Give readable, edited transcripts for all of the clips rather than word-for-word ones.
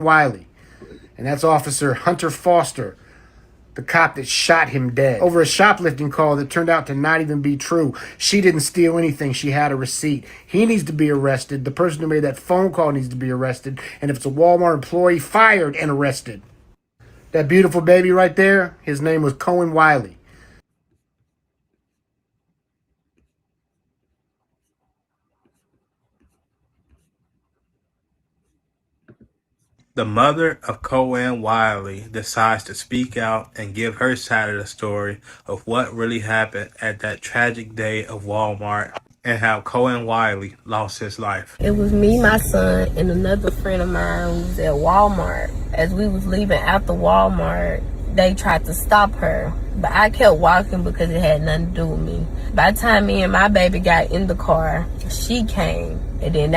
Wiley. And that's Officer Hunter Foster, the cop that shot him dead over a shoplifting call that turned out to not even be true. She didn't steal anything. She had a receipt. He needs to be arrested. The person who made that phone call needs to be arrested. And if it's a Walmart employee, fired and arrested. That beautiful baby right there, his name was Cohen Wiley. The mother of Cohen Wiley decides to speak out and give her side of the story of what really happened at that tragic day of Walmart and how Cohen Wiley lost his life. It was me, my son, and another friend of mine who was at Walmart. As we was leaving out the Walmart, they tried to stop her, but I kept walking because it had nothing to do with me. By the time me and my baby got in the car, she came, and then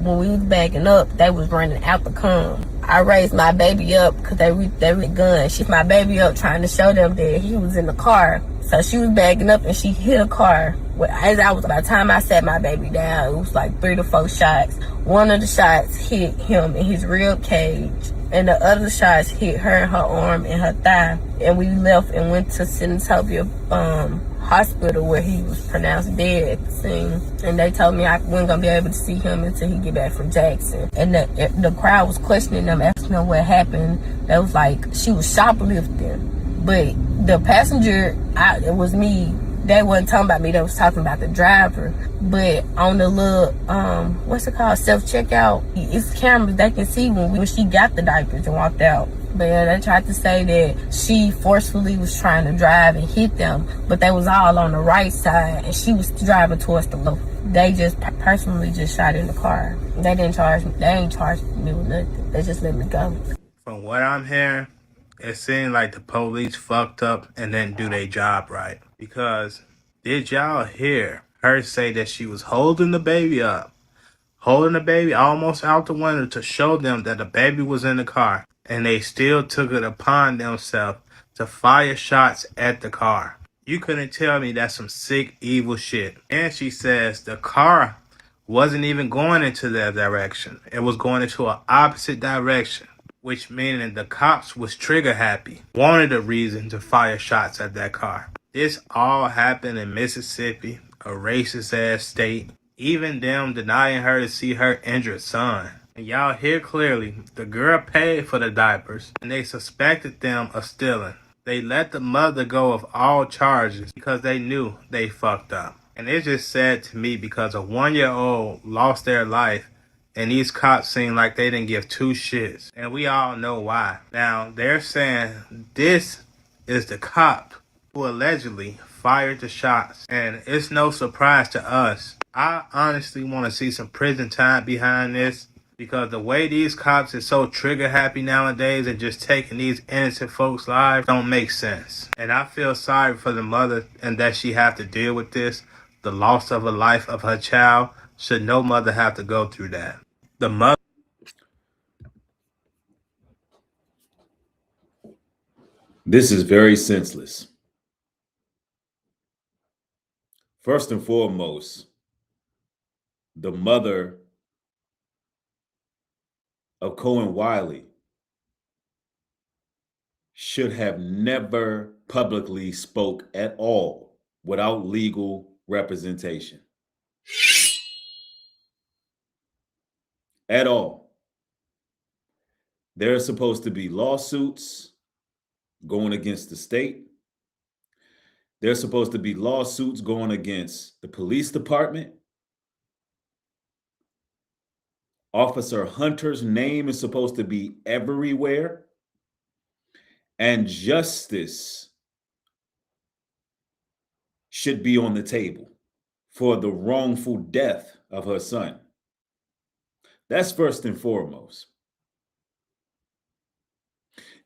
when we was backing up, they was running out the come. I raised my baby up because they with gun. She my baby up trying to show them that he was in the car. So she was backing up and she hit a car. By the time I sat my baby down, it was like 3 to 4 shots. One of the shots hit him in his rib cage, and the other shots hit her in her arm and her thigh. And we left and went to Senatobia hospital where he was pronounced dead at the scene. And they told me I wasn't gonna be able to see him until he get back from Jackson. And the crowd was questioning them, asking them what happened. They was like, she was shoplifting. But the passenger, it was me. They wasn't talking about me. They was talking about the driver. But on the little, what's it called, self-checkout, it's cameras. They can see when she got the diapers and walked out. But yeah, they tried to say that she forcefully was trying to drive and hit them. But they was all on the right side, and she was driving towards the left. They just personally just shot in the car. They didn't charge me. They ain't charged me with nothing. They just let me go. From what I'm hearing, it seemed like the police fucked up and didn't do their job right. Because did y'all hear her say that she was holding the baby up, holding the baby almost out the window to show them that the baby was in the car, and they still took it upon themselves to fire shots at the car? You couldn't tell me that's some sick, evil shit. And she says the car wasn't even going into that direction. It was going into an opposite direction, which meaning the cops was trigger happy, wanted a reason to fire shots at that car. This all happened in Mississippi, a racist ass state, even them denying her to see her injured son. And y'all hear clearly, the girl paid for the diapers and they suspected them of stealing. They let the mother go of all charges because they knew they fucked up. And it's just sad to me because a 1-year-old lost their life and these cops seem like they didn't give 2 shits. And we all know why. Now, they're saying this is the cop who allegedly fired the shots. And it's no surprise to us. I honestly want to see some prison time behind this, because the way these cops is so trigger happy nowadays and just taking these innocent folks' lives don't make sense. And I feel sorry for the mother and that she have to deal with this, the loss of a life of her child. Should no mother have to go through that? The mother. This is very senseless. First and foremost, the mother of Cohen Wiley should have never publicly spoke at all without legal representation. At all. There are supposed to be lawsuits going against the state. There's supposed to be lawsuits going against the police department. Officer Hunter's name is supposed to be everywhere. And justice should be on the table for the wrongful death of her son. That's first and foremost.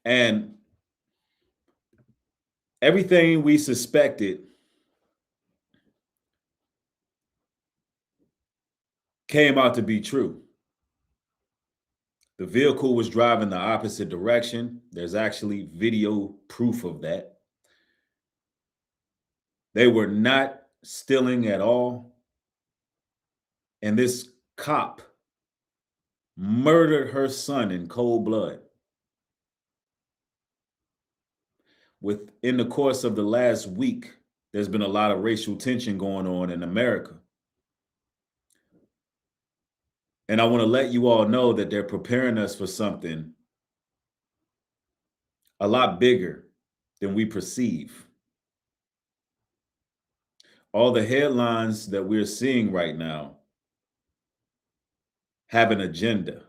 And everything we suspected came out to be true. The vehicle was driving the opposite direction. There's actually video proof of that. They were not stealing at all. And this cop murdered her son in cold blood. Within the course of the last week, there's been a lot of racial tension going on in America. And I want to let you all know that they're preparing us for something a lot bigger than we perceive. All the headlines that we're seeing right now have an agenda.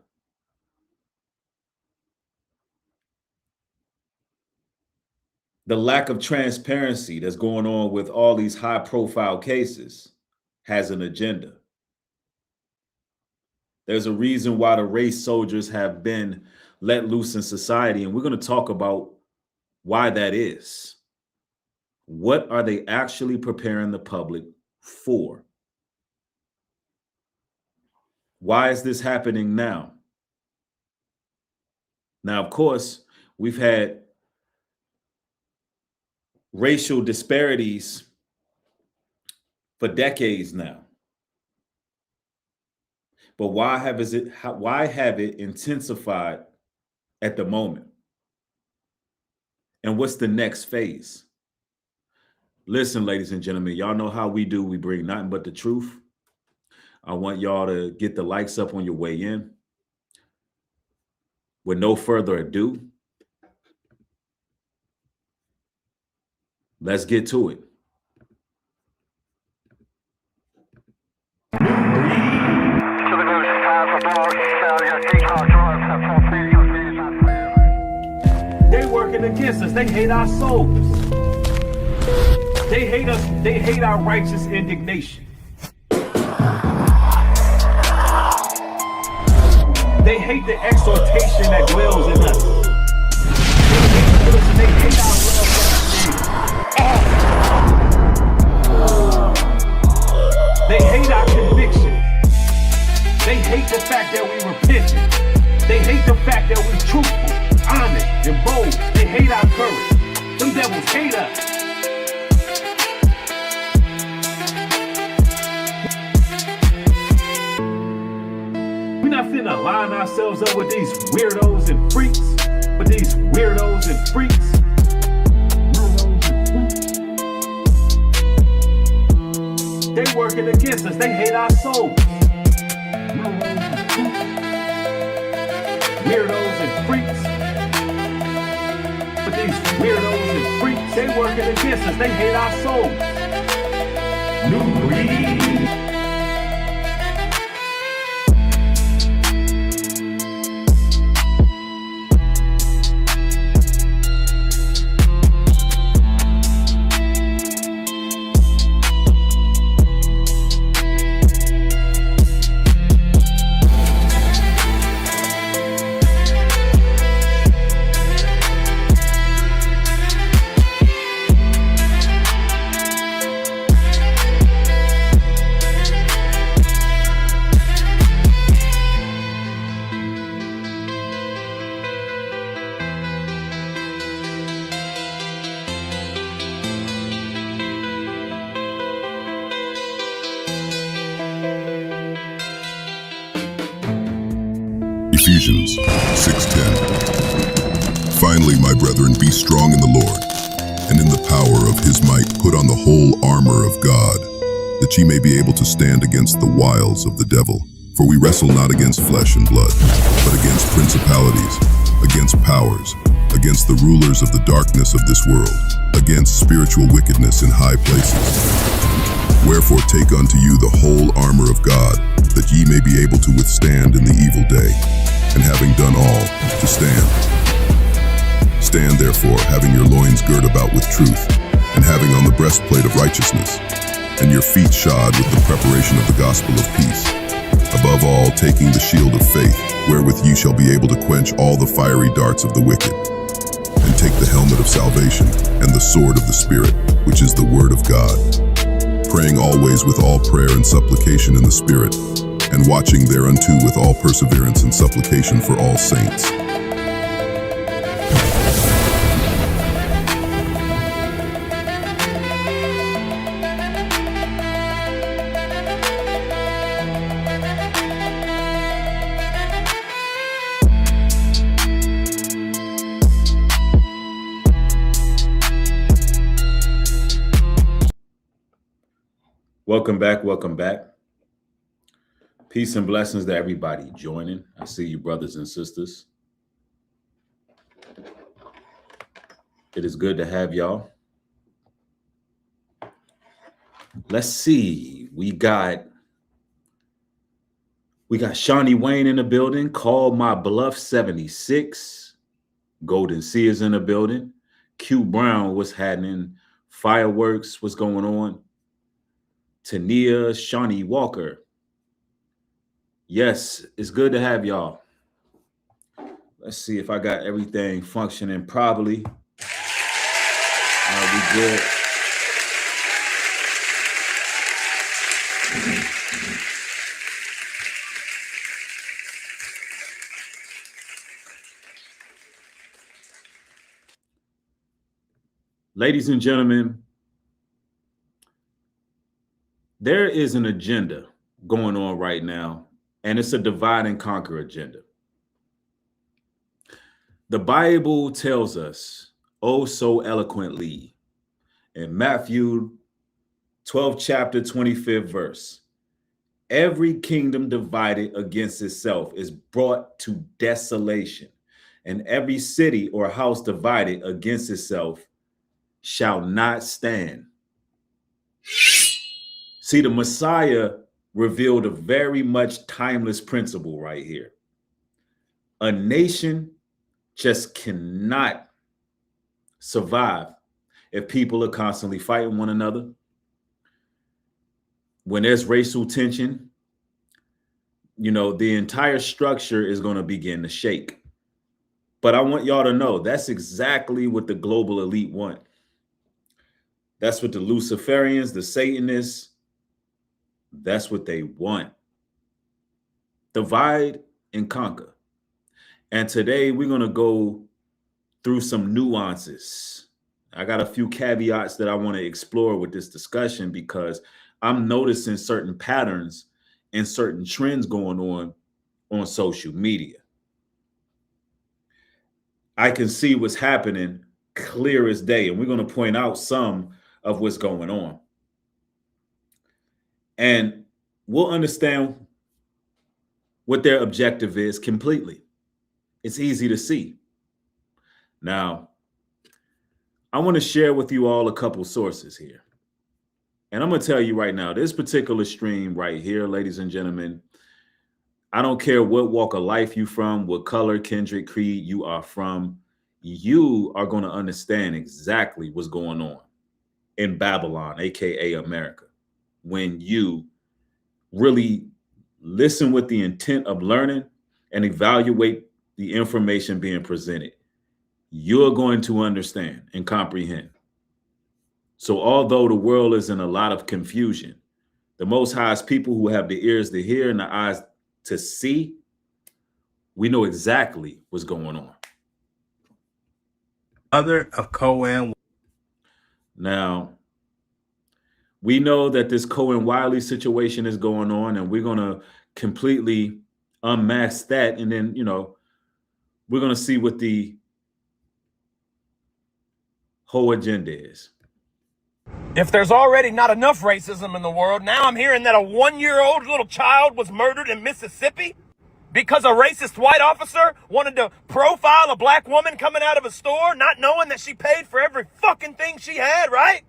The lack of transparency that's going on with all these high-profile cases has an agenda. There's a reason why the race soldiers have been let loose in society, and we're going to talk about why that is. What are they actually preparing the public for? Why is this happening now? Now, of course, we've had racial disparities for decades now. But why have it intensified at the moment? And what's the next phase? Listen, ladies and gentlemen, y'all know how we do. We bring nothing but the truth. I want y'all to get the likes up on your way in. With no further ado, let's get to it. They working against us. They hate our souls. They hate us. They hate our righteous indignation. They hate the exhortation that dwells in us. They hate our love for the They hate our conviction. They hate the fact that we repentant. They hate the fact that we're truthful, honest, and bold. They hate our courage. Them devils hate us. We're not finna line ourselves up with these weirdos and freaks. With these weirdos and freaks. They working against us. They hate our souls. Weirdos and freaks. But these weirdos and freaks, they working against us. They hate our souls. Nubreed. Ephesians 6:10. Finally, my brethren, be strong in the Lord, and in the power of his might put on the whole armor of God, that ye may be able to stand against the wiles of the devil. For we wrestle not against flesh and blood, but against principalities, against powers, against the rulers of the darkness of this world, against spiritual wickedness in high places. Wherefore take unto you the whole armor of God, that ye may be able to withstand in the evil day, and having done all, to stand. Stand therefore, having your loins girt about with truth, and having on the breastplate of righteousness, and your feet shod with the preparation of the gospel of peace. Above all, taking the shield of faith, wherewith ye shall be able to quench all the fiery darts of the wicked, and take the helmet of salvation, and the sword of the Spirit, which is the word of God, praying always with all prayer and supplication in the Spirit, and watching thereunto with all perseverance and supplication for all saints. Welcome back. Welcome back. Peace and blessings to everybody joining. I see you, brothers and sisters. It is good to have y'all. Let's see. We got Shawnee Wayne in the building. Call My Bluff 76. Golden Sea is in the building. Q Brown, what's happening? Fireworks, what's going on? Tania, Shawnee Walker. Yes, it's good to have y'all. Let's see if I got everything functioning properly. We good. Ladies and gentlemen, there is an agenda going on right now, and it's a divide and conquer agenda. The Bible tells us, oh so eloquently, in Matthew 12th chapter, 25th verse, every kingdom divided against itself is brought to desolation, and every city or house divided against itself shall not stand. See, the Messiah revealed a very much timeless principle right here. A nation just cannot survive if people are constantly fighting one another. When there's racial tension, the entire structure is going to begin to shake. But I want y'all to know that's exactly what the global elite want. That's what the Luciferians, the Satanists, that's what they want. Divide and conquer. And today we're going to go through some nuances. I got a few caveats that I want to explore with this discussion because I'm noticing certain patterns and certain trends going on social media. I can see what's happening clear as day, and we're going to point out some of what's going on. And we'll understand what their objective is completely. It's easy to see. Now, I want to share with you all a couple sources here. And I'm going to tell you right now, this particular stream right here, ladies and gentlemen, I don't care what walk of life you from, what color, kindred, creed you are from, you are going to understand exactly what's going on in Babylon, aka America, when you really listen with the intent of learning and evaluate the information being presented. You're going to understand and comprehend. So although the world is in a lot of confusion, the Most High's people who have the ears to hear and the eyes to see, we know exactly what's going on. Mother of Cohen. Now, we know that this Cohen Wiley situation is going on, and we're going to completely unmask that. And then, we're going to see what the whole agenda is. If there's already not enough racism in the world, now I'm hearing that a 1-year-old little child was murdered in Mississippi because a racist white officer wanted to profile a black woman coming out of a store, not knowing that she paid for every fucking thing she had, right?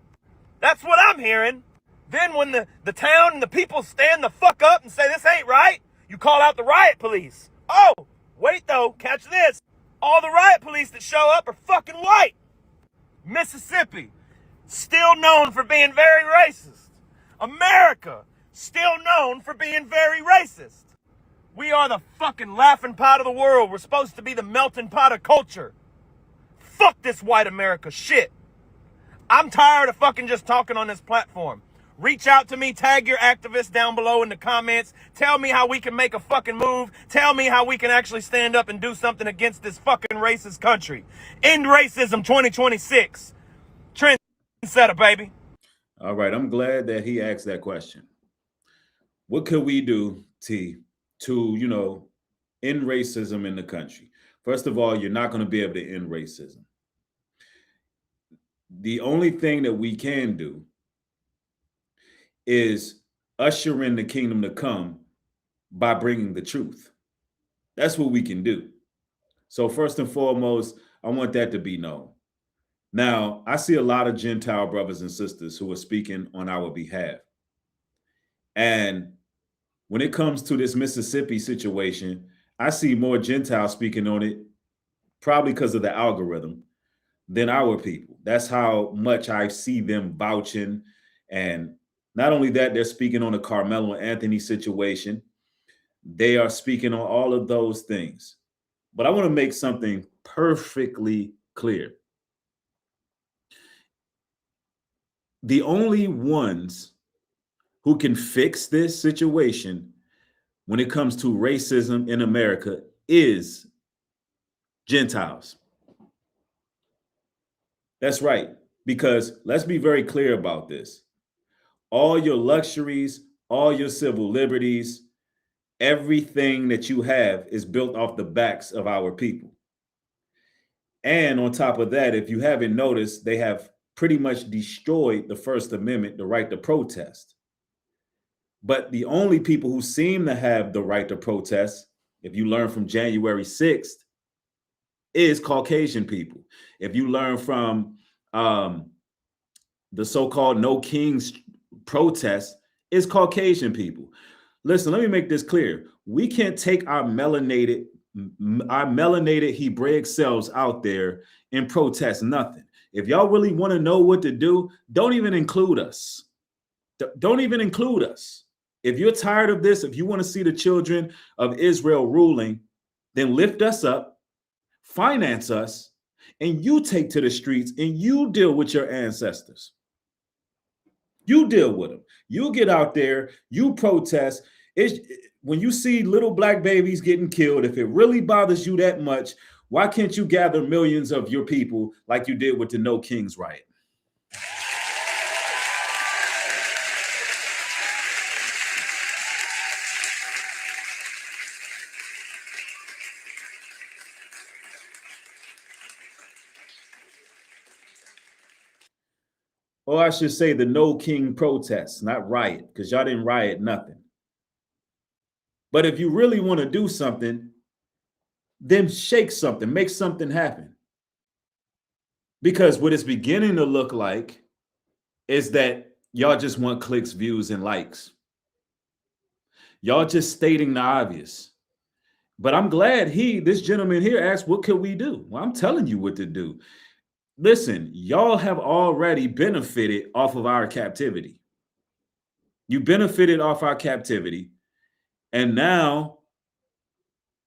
That's what I'm hearing. Then when the town and the people stand the fuck up and say this ain't right, you call out the riot police. Oh, wait though, catch this. All the riot police that show up are fucking white. Mississippi, still known for being very racist. America, still known for being very racist. We are the fucking laughing pot of the world. We're supposed to be the melting pot of culture. Fuck this white America shit. I'm tired of fucking just talking on this platform. Reach out to me, tag your activists down below in the comments. Tell me how we can make a fucking move. Tell me how we can actually stand up and do something against this fucking racist country. End racism 2026. Trendsetter, baby. All right, I'm glad that he asked that question. What could we do, T, to, end racism in the country? First of all, you're not going to be able to end racism. The only thing that we can do is ushering the kingdom to come by bringing the truth. That's what we can do. So first and foremost, I want that to be known. Now, I see a lot of Gentile brothers and sisters who are speaking on our behalf. And when it comes to this Mississippi situation, I see more Gentiles speaking on it, probably because of the algorithm, than our people. That's how much I see them vouching. And not only that, they're speaking on the Carmelo Anthony situation. They are speaking on all of those things. But I want to make something perfectly clear. The only ones who can fix this situation when it comes to racism in America is Gentiles. That's right. Because let's be very clear about this. All your luxuries, all your civil liberties, everything that you have is built off the backs of our people. And on top of that, if you haven't noticed, they have pretty much destroyed the First Amendment, the right to protest. But the only people who seem to have the right to protest, if you learn from January 6th, is Caucasian people. If you learn from the so-called No Kings protest, is Caucasian people. Listen, let me make this clear. We can't take our melanated Hebraic selves out there and protest nothing. If y'all really want to know what to do, don't even include us. Don't even include us. If you're tired of this, if you want to see the children of Israel ruling, then lift us up, finance us, and you take to the streets and you deal with your ancestors. You deal with them. You get out there, you protest. When you see little black babies getting killed, if it really bothers you that much, why can't you gather millions of your people like you did with the No Kings riot? Or I should say the No King protests, not riot, because y'all didn't riot nothing. But if you really want to do something, then shake something, make something happen. Because what it's beginning to look like is that y'all just want clicks, views, and likes. Y'all just stating the obvious. But I'm glad this gentleman here asked, what could we do? Well, I'm telling you what to do. Listen, y'all have already benefited off of our captivity. You benefited off our captivity. And now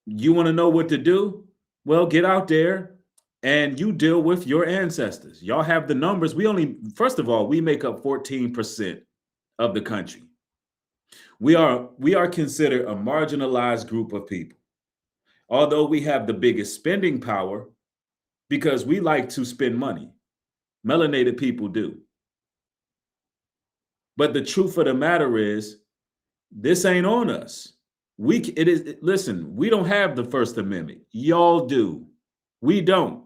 you want to know what to do? Well, get out there and you deal with your ancestors. Y'all have the numbers. First of all, we make up 14% of the country. We are considered a marginalized group of people. Although we have the biggest spending power, because we like to spend money. Melanated people do. But the truth of the matter is, this ain't on us. Listen, we don't have the First Amendment. Y'all do. We don't.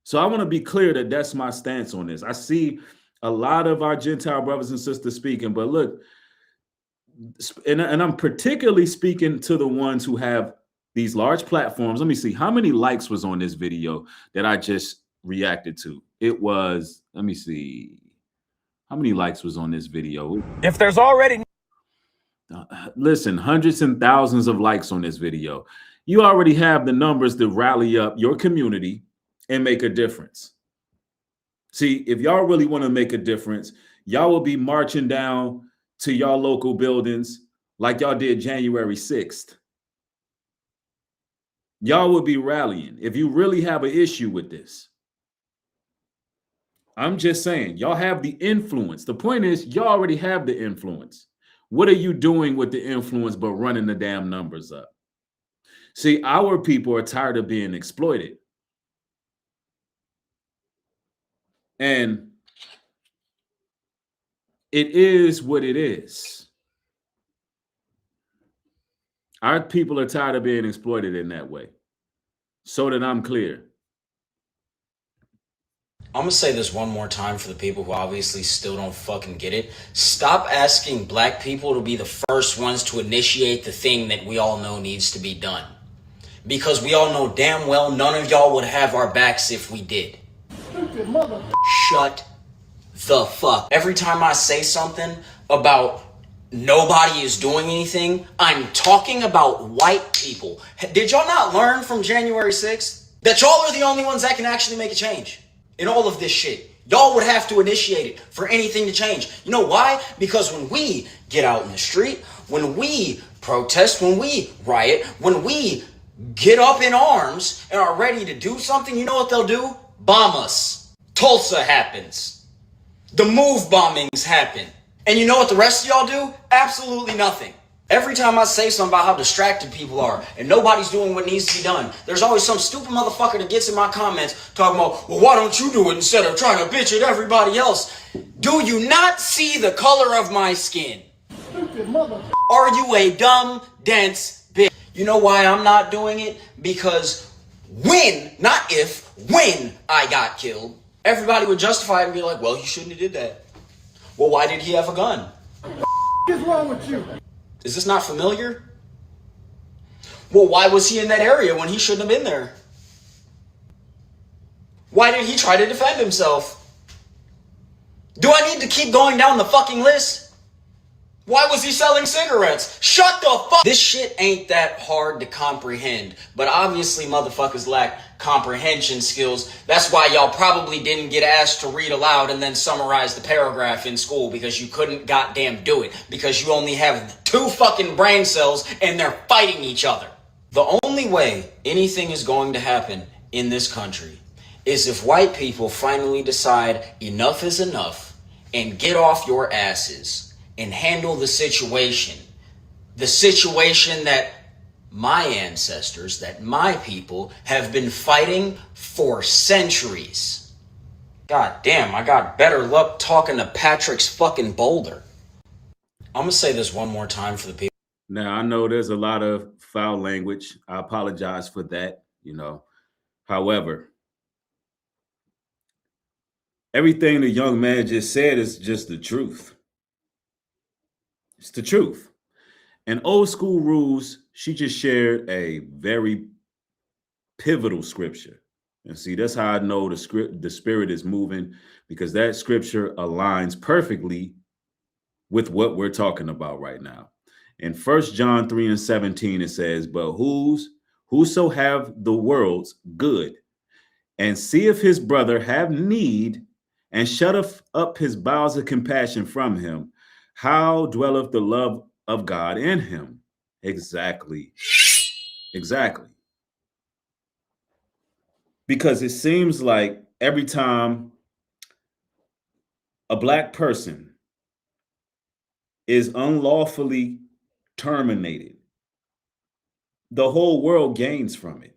So I want to be clear that that's my stance on this. I see a lot of our Gentile brothers and sisters speaking, but look, and I'm particularly speaking to the ones who have these large platforms. Let me see how many likes was on this video that I just reacted to. It was, let me see how many likes was on this video. If there's already listen, hundreds and thousands of likes on this video. You already have the numbers to rally up your community and make a difference. See, if y'all really want to make a difference, y'all will be marching down to y'all local buildings like y'all did January 6th. Y'all will be rallying if you really have an issue with this. I'm just saying, y'all have the influence. The point is, y'all already have the influence. What are you doing with the influence but running the damn numbers up? See, our people are tired of being exploited. And it is what it is. Our people are tired of being exploited in that way. So that I'm clear. I'm gonna say this one more time for the people who obviously still don't fucking get it. Stop asking black people to be the first ones to initiate the thing that we all know needs to be done. Because we all know damn well none of y'all would have our backs if we did. Shut the fuck. Every time I say something about nobody is doing anything, I'm talking about white people. Did y'all not learn from January 6th that y'all are the only ones that can actually make a change in all of this shit? Y'all would have to initiate it for anything to change. You know why? Because when we get out in the street, when we protest, when we riot, when we get up in arms and are ready to do something, you know what they'll do? Bomb us. Tulsa happens. The move bombings happen. And you know what the rest of y'all do? Absolutely nothing. Every time I say something about how distracted people are and nobody's doing what needs to be done, there's always some stupid motherfucker that gets in my comments talking about, well, why don't you do it instead of trying to bitch at everybody else? Do you not see the color of my skin? Are you a dumb, dense bitch? You know why I'm not doing it? Because when, not if, when I got killed, everybody would justify it and be like, well, he shouldn't have did that. Well, why did he have a gun? What is wrong with you? Is this not familiar? Well, why was he in that area when he shouldn't have been there? Why did he try to defend himself? Do I need to keep going down the fucking list? Why was he selling cigarettes? Shut the fuck. This shit ain't that hard to comprehend, but obviously motherfuckers lack comprehension skills. That's why y'all probably didn't get asked to read aloud and then summarize the paragraph in school, because you couldn't goddamn do it, because you only have 2 fucking brain cells and they're fighting each other. The only way anything is going to happen in this country is if white people finally decide enough is enough and get off your asses and handle the situation that my ancestors, that my people have been fighting for centuries. God damn, I got better luck talking to Patrick's fucking boulder. I'm gonna say this one more time for the people. Now, I know there's a lot of foul language. I apologize for that, However, everything the young man just said is just the truth. It's the truth. And Old School Rules, she just shared a very pivotal scripture. And see, that's how I know the spirit is moving, because that scripture aligns perfectly with what we're talking about right now. In 1 John 3:17, it says, but whoso have the world's good, and seeth his brother have need, and shutteth up his bowels of compassion from him, how dwelleth the love of God in him? Exactly. Because it seems like every time a black person is unlawfully terminated, the whole world gains from it.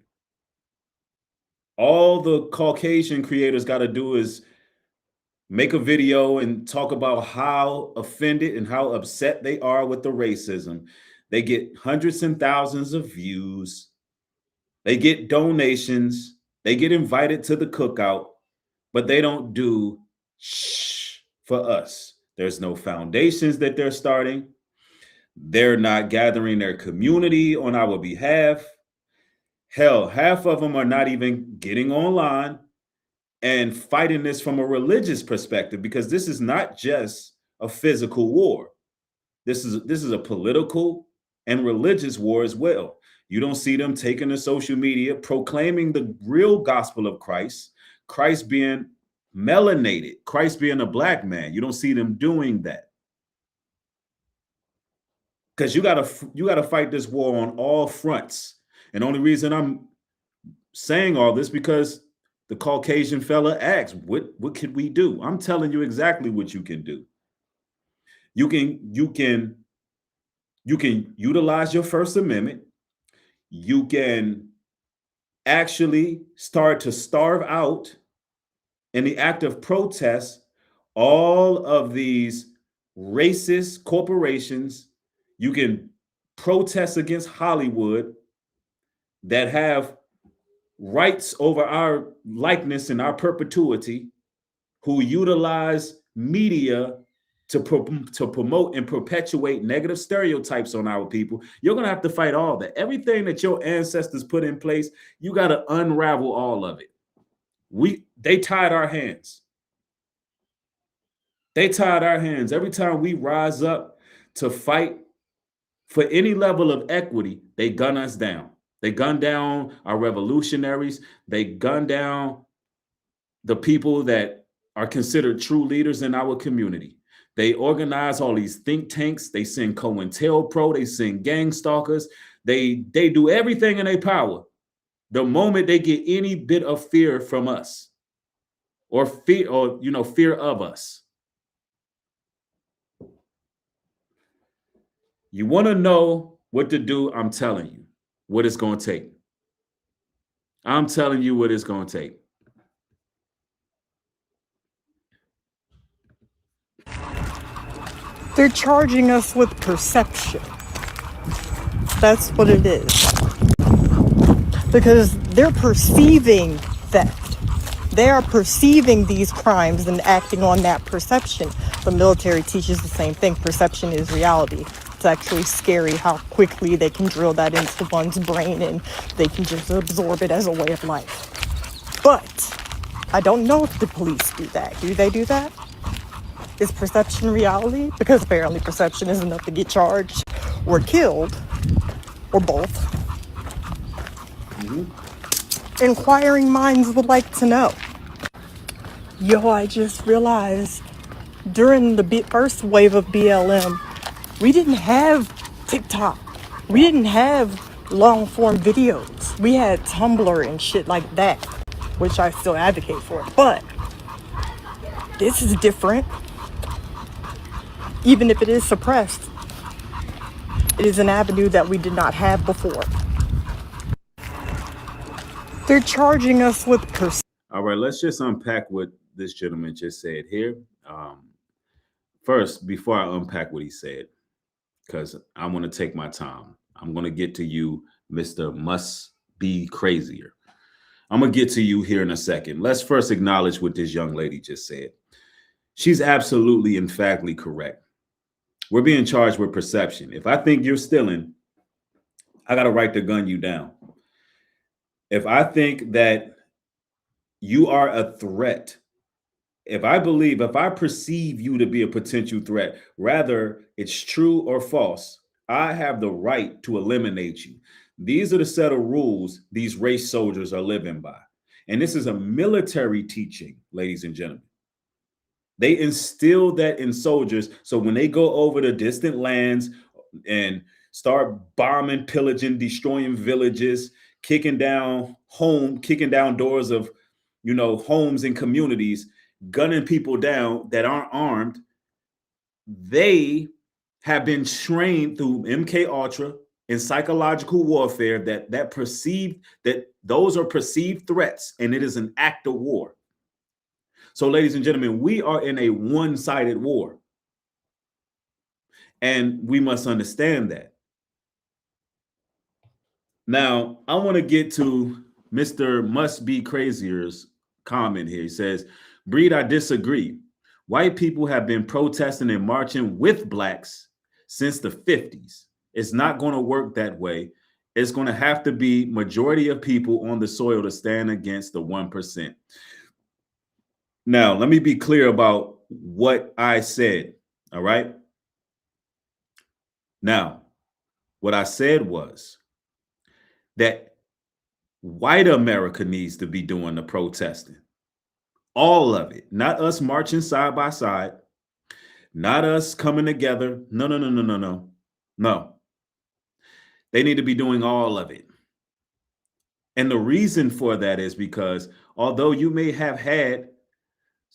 All the Caucasian creators got to do is make a video and talk about how offended and how upset they are with the racism. They get hundreds and thousands of views. They get donations. They get invited to the cookout, but they don't do shh for us. There's no foundations that they're starting. They're not gathering their community on our behalf. Hell, half of them are not even getting online and fighting this from a religious perspective, because this is not just a physical war. This is a political and religious war as well. You don't see them taking to social media proclaiming the real gospel of Christ, Christ being melanated, Christ being a black man. You don't see them doing that. Because you gotta fight this war on all fronts. And the only reason I'm saying all this, because the Caucasian fella asked, what could we do? I'm telling you exactly what you can do. You can utilize your First Amendment. You can actually start to starve out, in the act of protest, all of these racist corporations. You can protest against Hollywood that have rights over our likeness and our perpetuity. who utilize media to promote and perpetuate negative stereotypes on our people, you're going to have to fight all that. Everything that your ancestors put in place, you got to unravel all of it. They tied our hands. They tied our hands. Every time we rise up to fight for any level of equity, they gun us down. They gun down our revolutionaries. They gun down the people that are considered true leaders in our community. They organize all these think tanks. They send COINTELPRO. They send gang stalkers. They do everything in their power. The moment they get any bit of fear from us, or fear of us. You want to know what to do? I'm telling you what it's going to take. I'm telling you what it's going to take. They're charging us with perception. That's what it is. Because they're perceiving theft. They are perceiving these crimes and acting on that perception. The military teaches the same thing. Perception is reality. It's actually scary how quickly they can drill that into one's brain and they can just absorb it as a way of life. But I don't know if the police do that. Do they do that? Is perception reality? Because apparently perception is enough to get charged or killed, or both. Inquiring minds would like to know. Yo, I just realized during the first wave of BLM, we didn't have TikTok. We didn't have long form videos. We had Tumblr and shit like that, which I still advocate for. But this is different. Even if it is suppressed, it is an avenue that we did not have before. They're charging us with All right, let's just unpack what this gentleman just said here. First, before I unpack what he said, because I want to take my time. I'm going to get to you, Mr. Must Be Crazier. I'm going to get to you here in a second. Let's first acknowledge what this young lady just said. She's absolutely, emphatically correct. We're being charged with perception. If I think you're stealing, I got a right to gun you down. If I think that you are a threat, if I perceive you to be a potential threat, rather it's true or false, I have the right to eliminate you. These are the set of rules these race soldiers are living by. And this is a military teaching, ladies and gentlemen. They instill that in soldiers. So when they go over to distant lands and start bombing, pillaging, destroying villages, kicking down doors of, homes and communities, gunning people down that aren't armed, they have been trained through MK Ultra in psychological warfare that those are perceived threats, and it is an act of war. So, ladies and gentlemen, we are in a one-sided war. And we must understand that. Now, I want to get to Mr. Must Be Crazier's comment here. He says, Breed, I disagree. White people have been protesting and marching with blacks since the 50s. It's not going to work that way. It's going to have to be majority of people on the soil to stand against the 1%. Now, let me be clear about what I said, all right? Now, what I said was that white America needs to be doing the protesting. All of it, not us marching side by side, not us coming together. No. They need to be doing all of it. And the reason for that is because although you may have had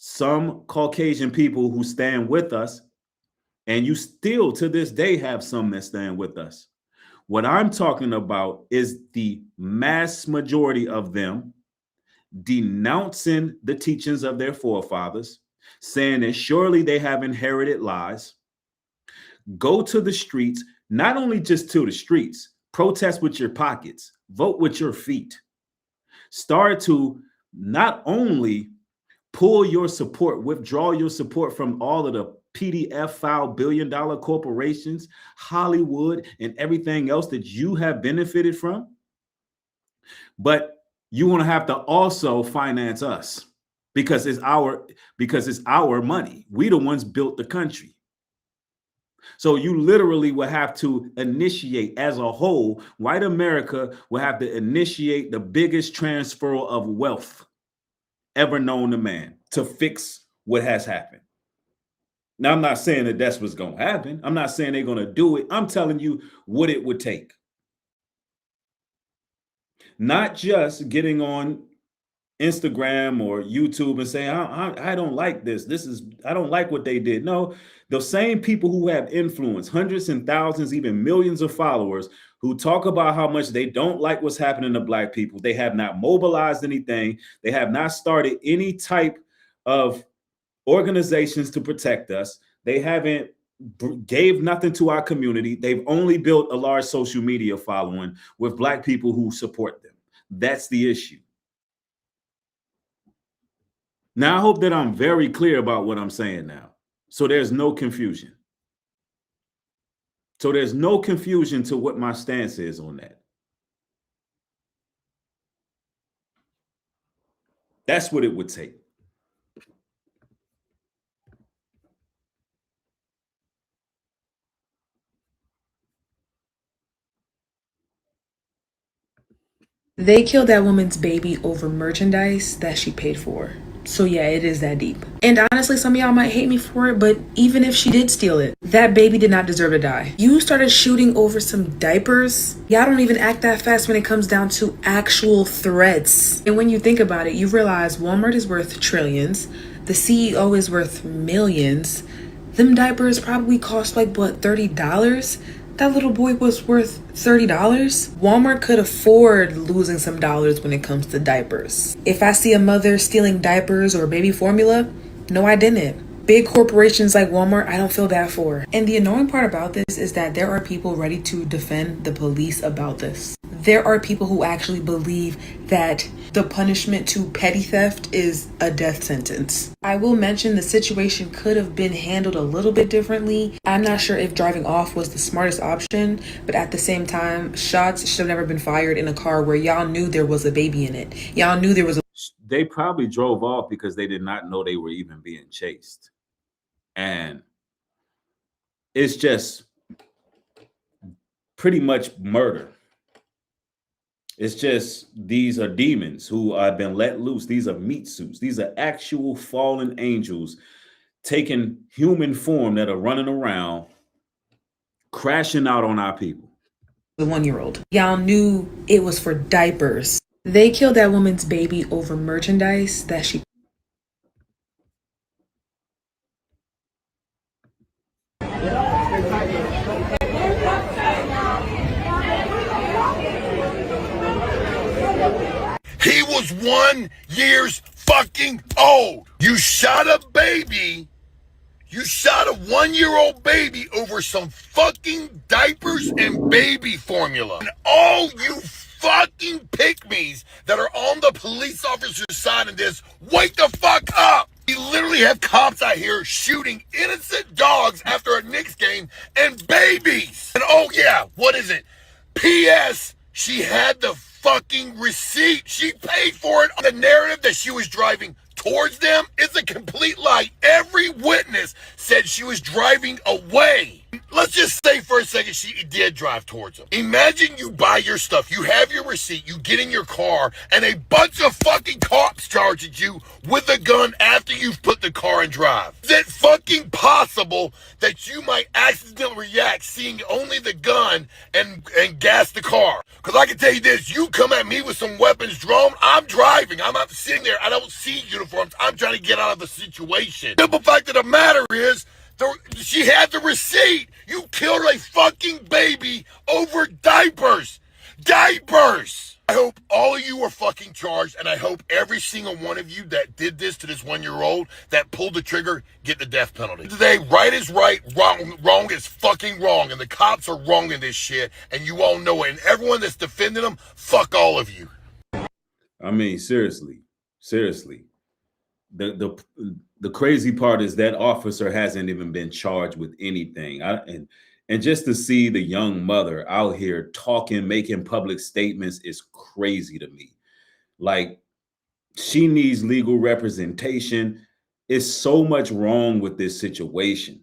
some Caucasian people who stand with us, and you still to this day have some that stand with us. What I'm talking about is the mass majority of them denouncing the teachings of their forefathers, saying that surely they have inherited lies. Go to the streets, not only just to the streets, protest with your pockets, vote with your feet. Start to not only Pull your support, withdraw your support from all of the PDF file billion-dollar corporations, Hollywood, and everything else that you have benefited from. But you want to have to also finance us because it's our money. We the ones built the country. So you literally will have to initiate, as a whole, white America will have to initiate the biggest transfer of wealth ever known to man to fix what has happened. Now, I'm not saying that that's what's going to happen. I'm not saying they're going to do it. I'm telling you what it would take. Not just getting on Instagram or YouTube and saying, I don't like this. I don't like what they did. No, the same people who have influence, hundreds and thousands, even millions of followers, who talk about how much they don't like what's happening to Black people. They have not mobilized anything. They have not started any type of organizations to protect us. They haven't gave nothing to our community. They've only built a large social media following with Black people who support them. That's the issue. Now, I hope that I'm very clear about what I'm saying now. So there's no confusion. So there's no confusion to what my stance is on that. That's what it would take. They killed that woman's baby over merchandise that she paid for. So yeah, it is that deep. And honestly, some of y'all might hate me for it, but even if she did steal it, that baby did not deserve to die. You started shooting over some diapers? Y'all don't even act that fast when it comes down to actual threats. And when you think about it, you realize Walmart is worth trillions. The CEO is worth millions. Them diapers probably cost like, what, $30? That little boy was worth $30. Walmart could afford losing some dollars when it comes to diapers. If I see a mother stealing diapers or baby formula, no, I didn't. Big corporations like Walmart, I don't feel bad for. And the annoying part about this is that there are people ready to defend the police about this. There are people who actually believe that the punishment to petty theft is a death sentence. I will mention the situation could have been handled a little bit differently. I'm not sure if driving off was the smartest option, but at the same time, shots should have never been fired in a car where y'all knew there was a baby in it. Y'all knew there was a... They probably drove off because they did not know they were even being chased. And it's just pretty much murder. It's just, these are demons who have been let loose. These are meat suits. These are actual fallen angels taking human form that are running around, crashing out on our people. The 1-year-old. Y'all knew it was for diapers. They killed that woman's baby over merchandise that she... He was 1 year fucking old. You shot a baby. You shot a 1-year-old baby over some fucking diapers and baby formula. And all you fucking pick-me's that are on the police officer's side of this, wake the fuck up. We literally have cops out here shooting innocent dogs after a Knicks game and babies. And oh yeah, what is it? P.S. She had the fucking receipt. She paid for it. The narrative that she was driving towards them is a complete lie. Every witness said she was driving away. Let's just say for a second she did drive towards them. Imagine you buy your stuff, you have your receipt, you get in your car, and a bunch of fucking cops charges you with a gun after you've put the car in drive. Is it fucking possible that you might accidentally react seeing only the gun and gas the car? Because I can tell you this, you come at me with some weapons drawn, I'm driving, I'm not sitting there, I don't see uniforms, I'm trying to get out of the situation. The simple fact of the matter is, she had the receipt. You killed a fucking baby over diapers. Diapers. I hope all of you are fucking charged, and I hope every single one of you that did this to this 1-year-old, that pulled the trigger, get the death penalty. Today, right is right, wrong is fucking wrong, and the cops are wrong in this shit, and you all know it. And everyone that's defending them, fuck all of you. I mean, seriously. the crazy part is that officer hasn't even been charged with anything. And just to see the young mother out here talking, making public statements is crazy to me. Like, she needs legal representation. It's so much wrong with this situation.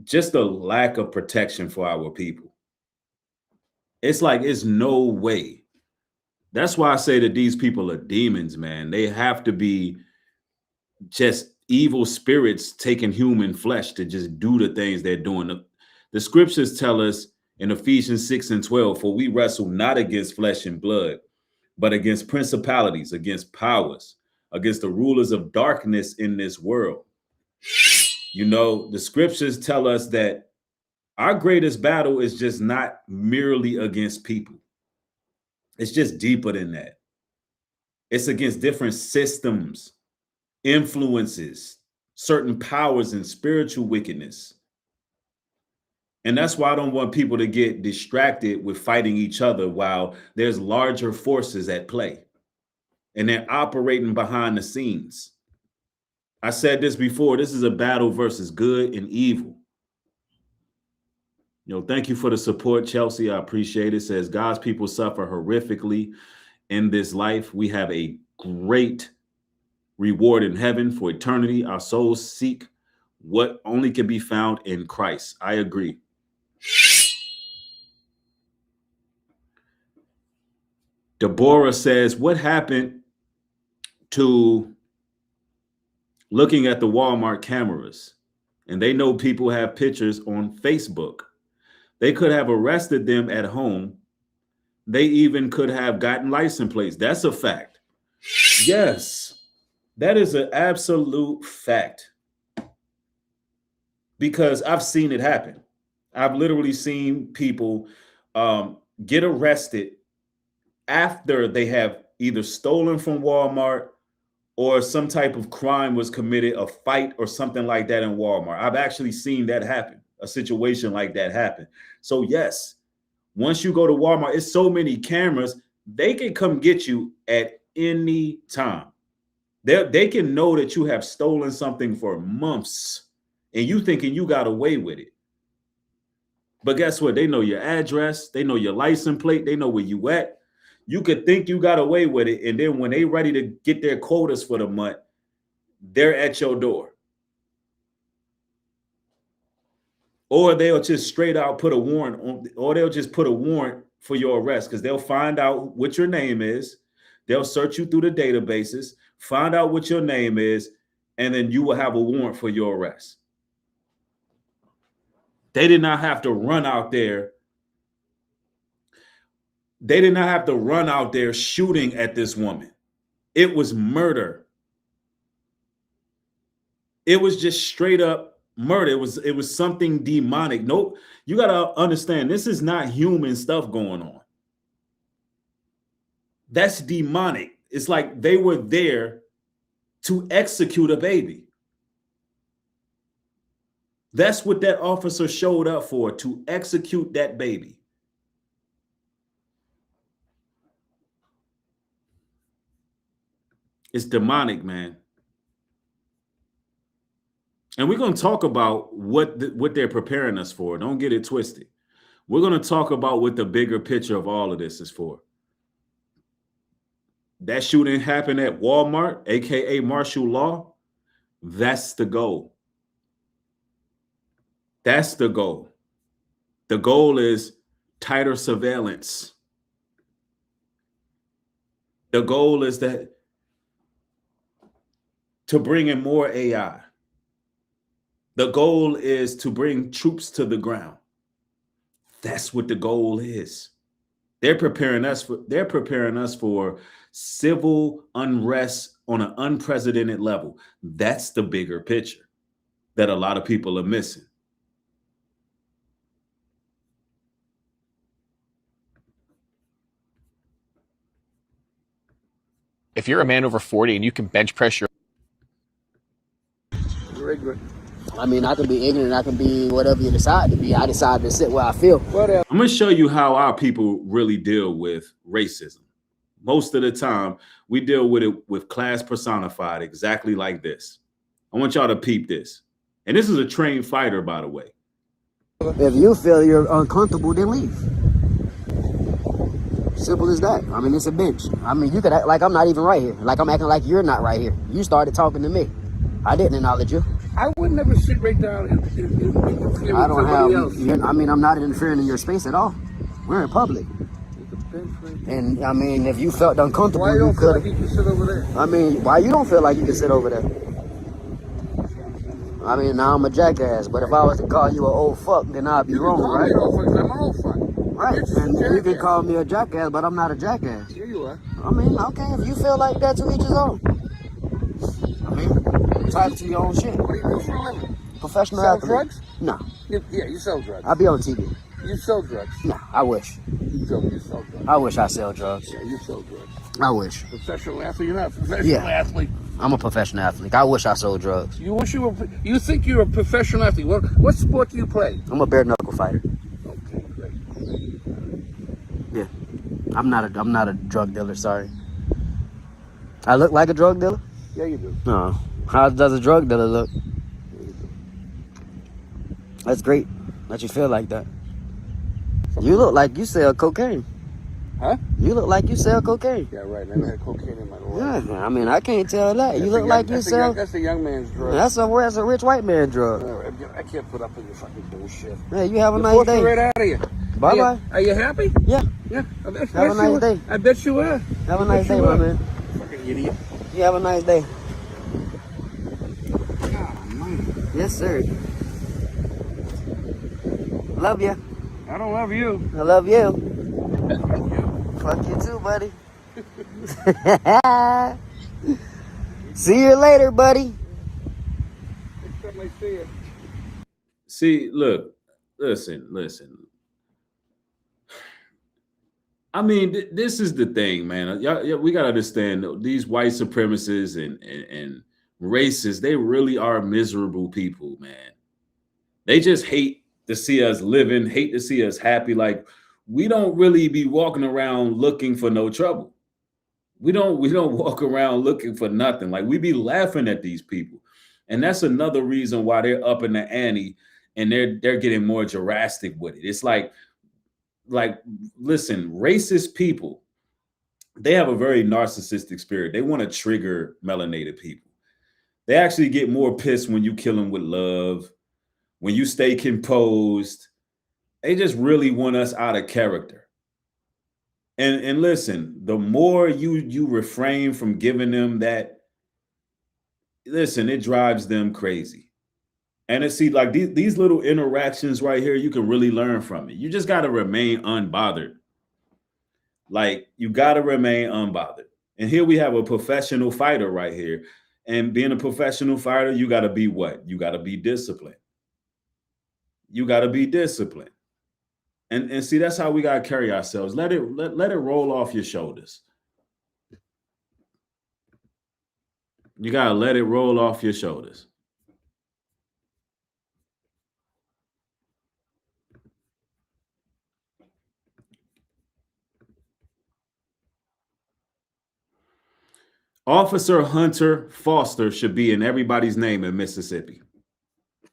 Just a lack of protection for our people. It's like, it's no way. That's why I say that these people are demons, man. They have to be just evil spirits taking human flesh to just do the things they're doing. The scriptures tell us in Ephesians 6:12, for we wrestle not against flesh and blood, but against principalities, against powers, against the rulers of darkness in this world. You know, the scriptures tell us that our greatest battle is just not merely against people. It's just deeper than that. It's against different systems, influences, certain powers, and spiritual wickedness. And that's why I don't want people to get distracted with fighting each other while there's larger forces at play and they're operating behind the scenes. I said this before, this is a battle versus good and evil. You know, thank you for the support, Chelsea. I appreciate it. Says God's people suffer horrifically in this life. We have a great reward in heaven for eternity. Our souls seek what only can be found in Christ. I agree. Deborah says, what happened to looking at the Walmart cameras? And they know people have pictures on Facebook. They could have arrested them at home. They even could have gotten license plates. That's a fact. Yes, that is an absolute fact. Because I've seen it happen. I've literally seen people get arrested after they have either stolen from Walmart or some type of crime was committed, a fight or something like that in Walmart. I've actually seen that happen, a situation like that happen. So yes, once you go to Walmart, it's so many cameras, they can come get you at any time. They can know that you have stolen something for months and you thinking you got away with it. But guess what? They know your address. They know your license plate. They know where you at. You could think you got away with it. And then when they ready to get their quotas for the month, they're at your door. Or they'll just straight out put a warrant on, or they'll just put a warrant for your arrest because they'll find out what your name is. They'll search you through the databases, find out what your name is, and then you will have a warrant for your arrest. They did not have to run out there. They did not have to run out there shooting at this woman. It was murder. It was just straight up murder. It was something demonic. Nope. You got to understand, this is not human stuff going on. That's demonic. It's like they were there to execute a baby. That's what that officer showed up for, to execute that baby. It's demonic, man. And we're going to talk about what they're preparing us for. Don't get it twisted. We're going to talk about what the bigger picture of all of this is for. That shooting happened at Walmart, aka martial law. That's the goal. That's the goal. The goal is tighter surveillance. The goal is that to bring in more AI. The goal is to bring troops to the ground. That's what the goal is. They're preparing us for civil unrest on an unprecedented level. That's the bigger picture that a lot of people are missing. If you're a man over 40 and you can bench press your... I mean, I can be ignorant. I can be whatever you decide to be. I decide to sit where I feel. I'm going to show you how our people really deal with racism. most of the time, we deal with it with class personified exactly like this. I want y'all to peep this. And this is a trained fighter, by the way. If you feel you're uncomfortable, then leave. Simple as that. I mean, it's a bench. I mean, you could act like I'm not even right here. Like I'm acting like you're not right here. You started talking to me. I didn't acknowledge you. I would never sit right down and interfere I with don't somebody have. else. I mean, I'm not interfering in your space at all. We're in public. And I mean, if you felt uncomfortable, Why you you don't feel could. like you can sit over there? I mean, why you don't feel like you can sit over there? I mean, now I'm a jackass, but if I was to call you an old fuck, then I'd be wrong, Call me right? an old fuck, 'cause I'm an old fuck. Right, You're just a and you can jackass. call me a jackass, but I'm not a jackass. Here you are. I mean, okay, if you feel like that, to each his own. I mean, entitled to your own shit. What do you do for a living? Professional Sell athlete. drugs? No, Yeah, you sell drugs. I be on TV. You sell drugs. No, I wish. You sell drugs. I wish I sell drugs. Yeah, you sell drugs. I wish. Professional athlete? You're not a professional Yeah. athlete. I'm a professional athlete. I wish I sold drugs. You wish you were. You think you're a professional athlete? What sport do you play? I'm a bare knuckle fighter. Okay, great. Yeah, I'm not a drug dealer. Sorry. I look like a drug dealer? Yeah, you do. No. How does a drug dealer look? That's great that you feel like that. You look like you sell cocaine. Huh? You look like you sell cocaine. Yeah, right. I never had cocaine in my life. Yeah, I mean, I can't tell that. You look like you sell. That's a young man's drug. That's a rich white man drug. I can't put up with your fucking bullshit. Hey, you have a You're nice forcing day. right out of you. Bye bye. Are you happy? Yeah. Yeah. Have a nice day. I bet you are. Have a nice day, my man. Fucking idiot. You have a nice day. Yes, sir. Love you. I don't love you. I love you. Fuck you too, buddy. See you later, buddy. Next time I see you. See, look, listen. I mean, this is the thing, man. Y'all, we gotta understand these white supremacists and racists. They really are miserable people, man. They just hate to see us living, hate to see us happy. Like we don't really be walking around looking for no trouble. We don't walk around looking for nothing. Like we be laughing at these people, and that's another reason why they're up in the ante and they're getting more drastic with it. It's like listen, racist people, they have a very narcissistic spirit. They want to trigger melanated people. They actually get more pissed when you kill them with love, when you stay composed. They just really want us out of character. And listen, the more you refrain from giving them that, listen, it drives them crazy. And it's like these little interactions right here, you can really learn from it. You just got to remain unbothered. Like you got to remain unbothered. And here we have a professional fighter right here. And being a professional fighter, you got to be what? You got to be disciplined. You got to be disciplined. And see, that's how we got to carry ourselves. Let it roll off your shoulders. You got to let it roll off your shoulders. Officer Hunter Foster should be in everybody's name in Mississippi.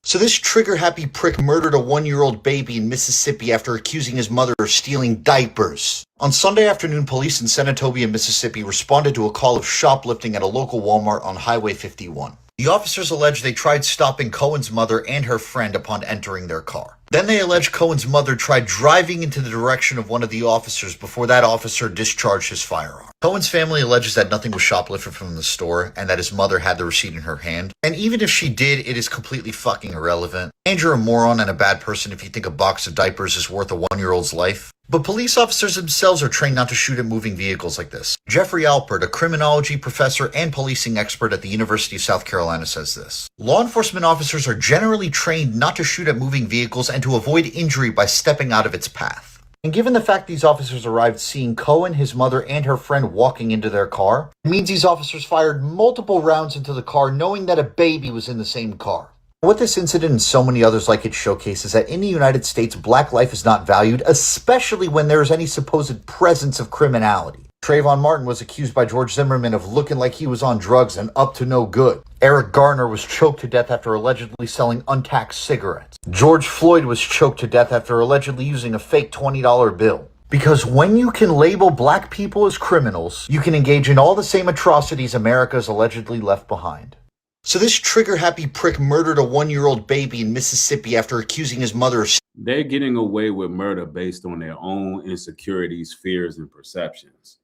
So this trigger-happy prick murdered a 1-year-old baby in Mississippi after accusing his mother of stealing diapers. On Sunday afternoon, police in Senatobia, Mississippi responded to a call of shoplifting at a local Walmart on Highway 51. The officers allege they tried stopping Cohen's mother and her friend upon entering their car. Then they allege Cohen's mother tried driving into the direction of one of the officers before that officer discharged his firearm. Cohen's family alleges that nothing was shoplifted from the store and that his mother had the receipt in her hand. And even if she did, it is completely fucking irrelevant. And you're a moron and a bad person if you think a box of diapers is worth a 1-year-old's life. But police officers themselves are trained not to shoot at moving vehicles like this. Jeffrey Alpert, a criminology professor and policing expert at the University of South Carolina, says this. Law enforcement officers are generally trained not to shoot at moving vehicles and to avoid injury by stepping out of its path. And given the fact these officers arrived seeing Cohen, his mother, and her friend walking into their car, it means these officers fired multiple rounds into the car knowing that a baby was in the same car. What this incident and so many others like it showcase is that in the United States, black life is not valued, especially when there is any supposed presence of criminality. Trayvon Martin was accused by George Zimmerman of looking like he was on drugs and up to no good. Eric Garner was choked to death after allegedly selling untaxed cigarettes. George Floyd was choked to death after allegedly using a fake $20 bill. Because when you can label black people as criminals, you can engage in all the same atrocities America has allegedly left behind. So this trigger-happy prick murdered a 1-year-old baby in Mississippi after accusing his mother of... They're getting away with murder based on their own insecurities, fears, and perceptions.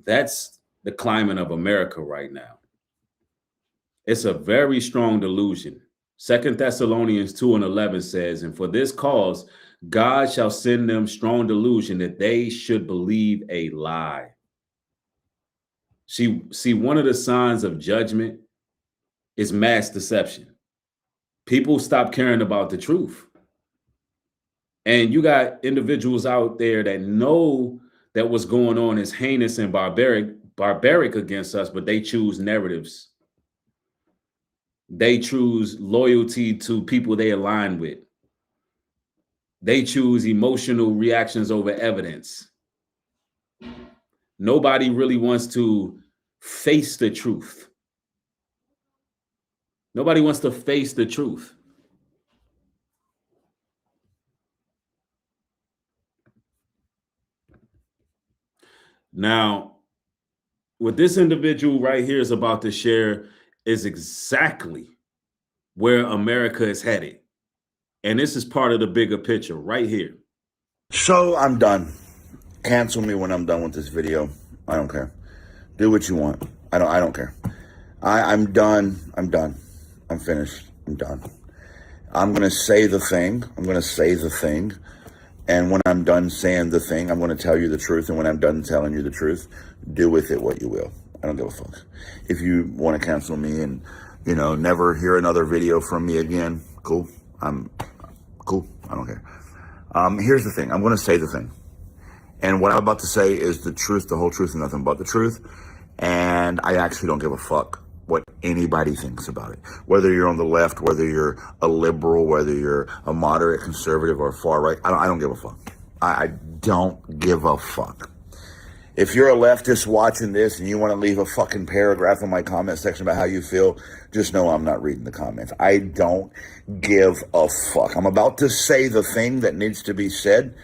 That's the climate of America right now. It's a very strong delusion. 2 Thessalonians 2:11 says, and for this cause, God shall send them strong delusion that they should believe a lie. See, one of the signs of judgment is mass deception. People stop caring about the truth. And you got individuals out there that know that what's going on is heinous and barbaric against us, but they choose narratives. They choose loyalty to people they align with. They choose emotional reactions over evidence. Nobody really wants to face the truth. Nobody wants to face the truth. Now, what this individual right here is about to share is exactly where America is headed. And this is part of the bigger picture right here. So I'm done. Cancel me when I'm done with this video. I don't care. Do what you want. I don't care. I'm done. I'm done. I'm finished. I'm done. I'm going to say the thing. And when I'm done saying the thing, I'm going to tell you the truth. And when I'm done telling you the truth, do with it what you will. I don't give a fuck. If you want to cancel me and, never hear another video from me again, cool. I'm cool. I don't care. Here's the thing. I'm going to say the thing. And what I'm about to say is the truth, the whole truth, and nothing but the truth. And I actually don't give a fuck what anybody thinks about it. Whether you're on the left, whether you're a liberal, whether you're a moderate conservative or far right, I don't give a fuck. I don't give a fuck. If you're a leftist watching this and you want to leave a fucking paragraph in my comment section about how you feel, just know I'm not reading the comments. I don't give a fuck. I'm about to say the thing that needs to be said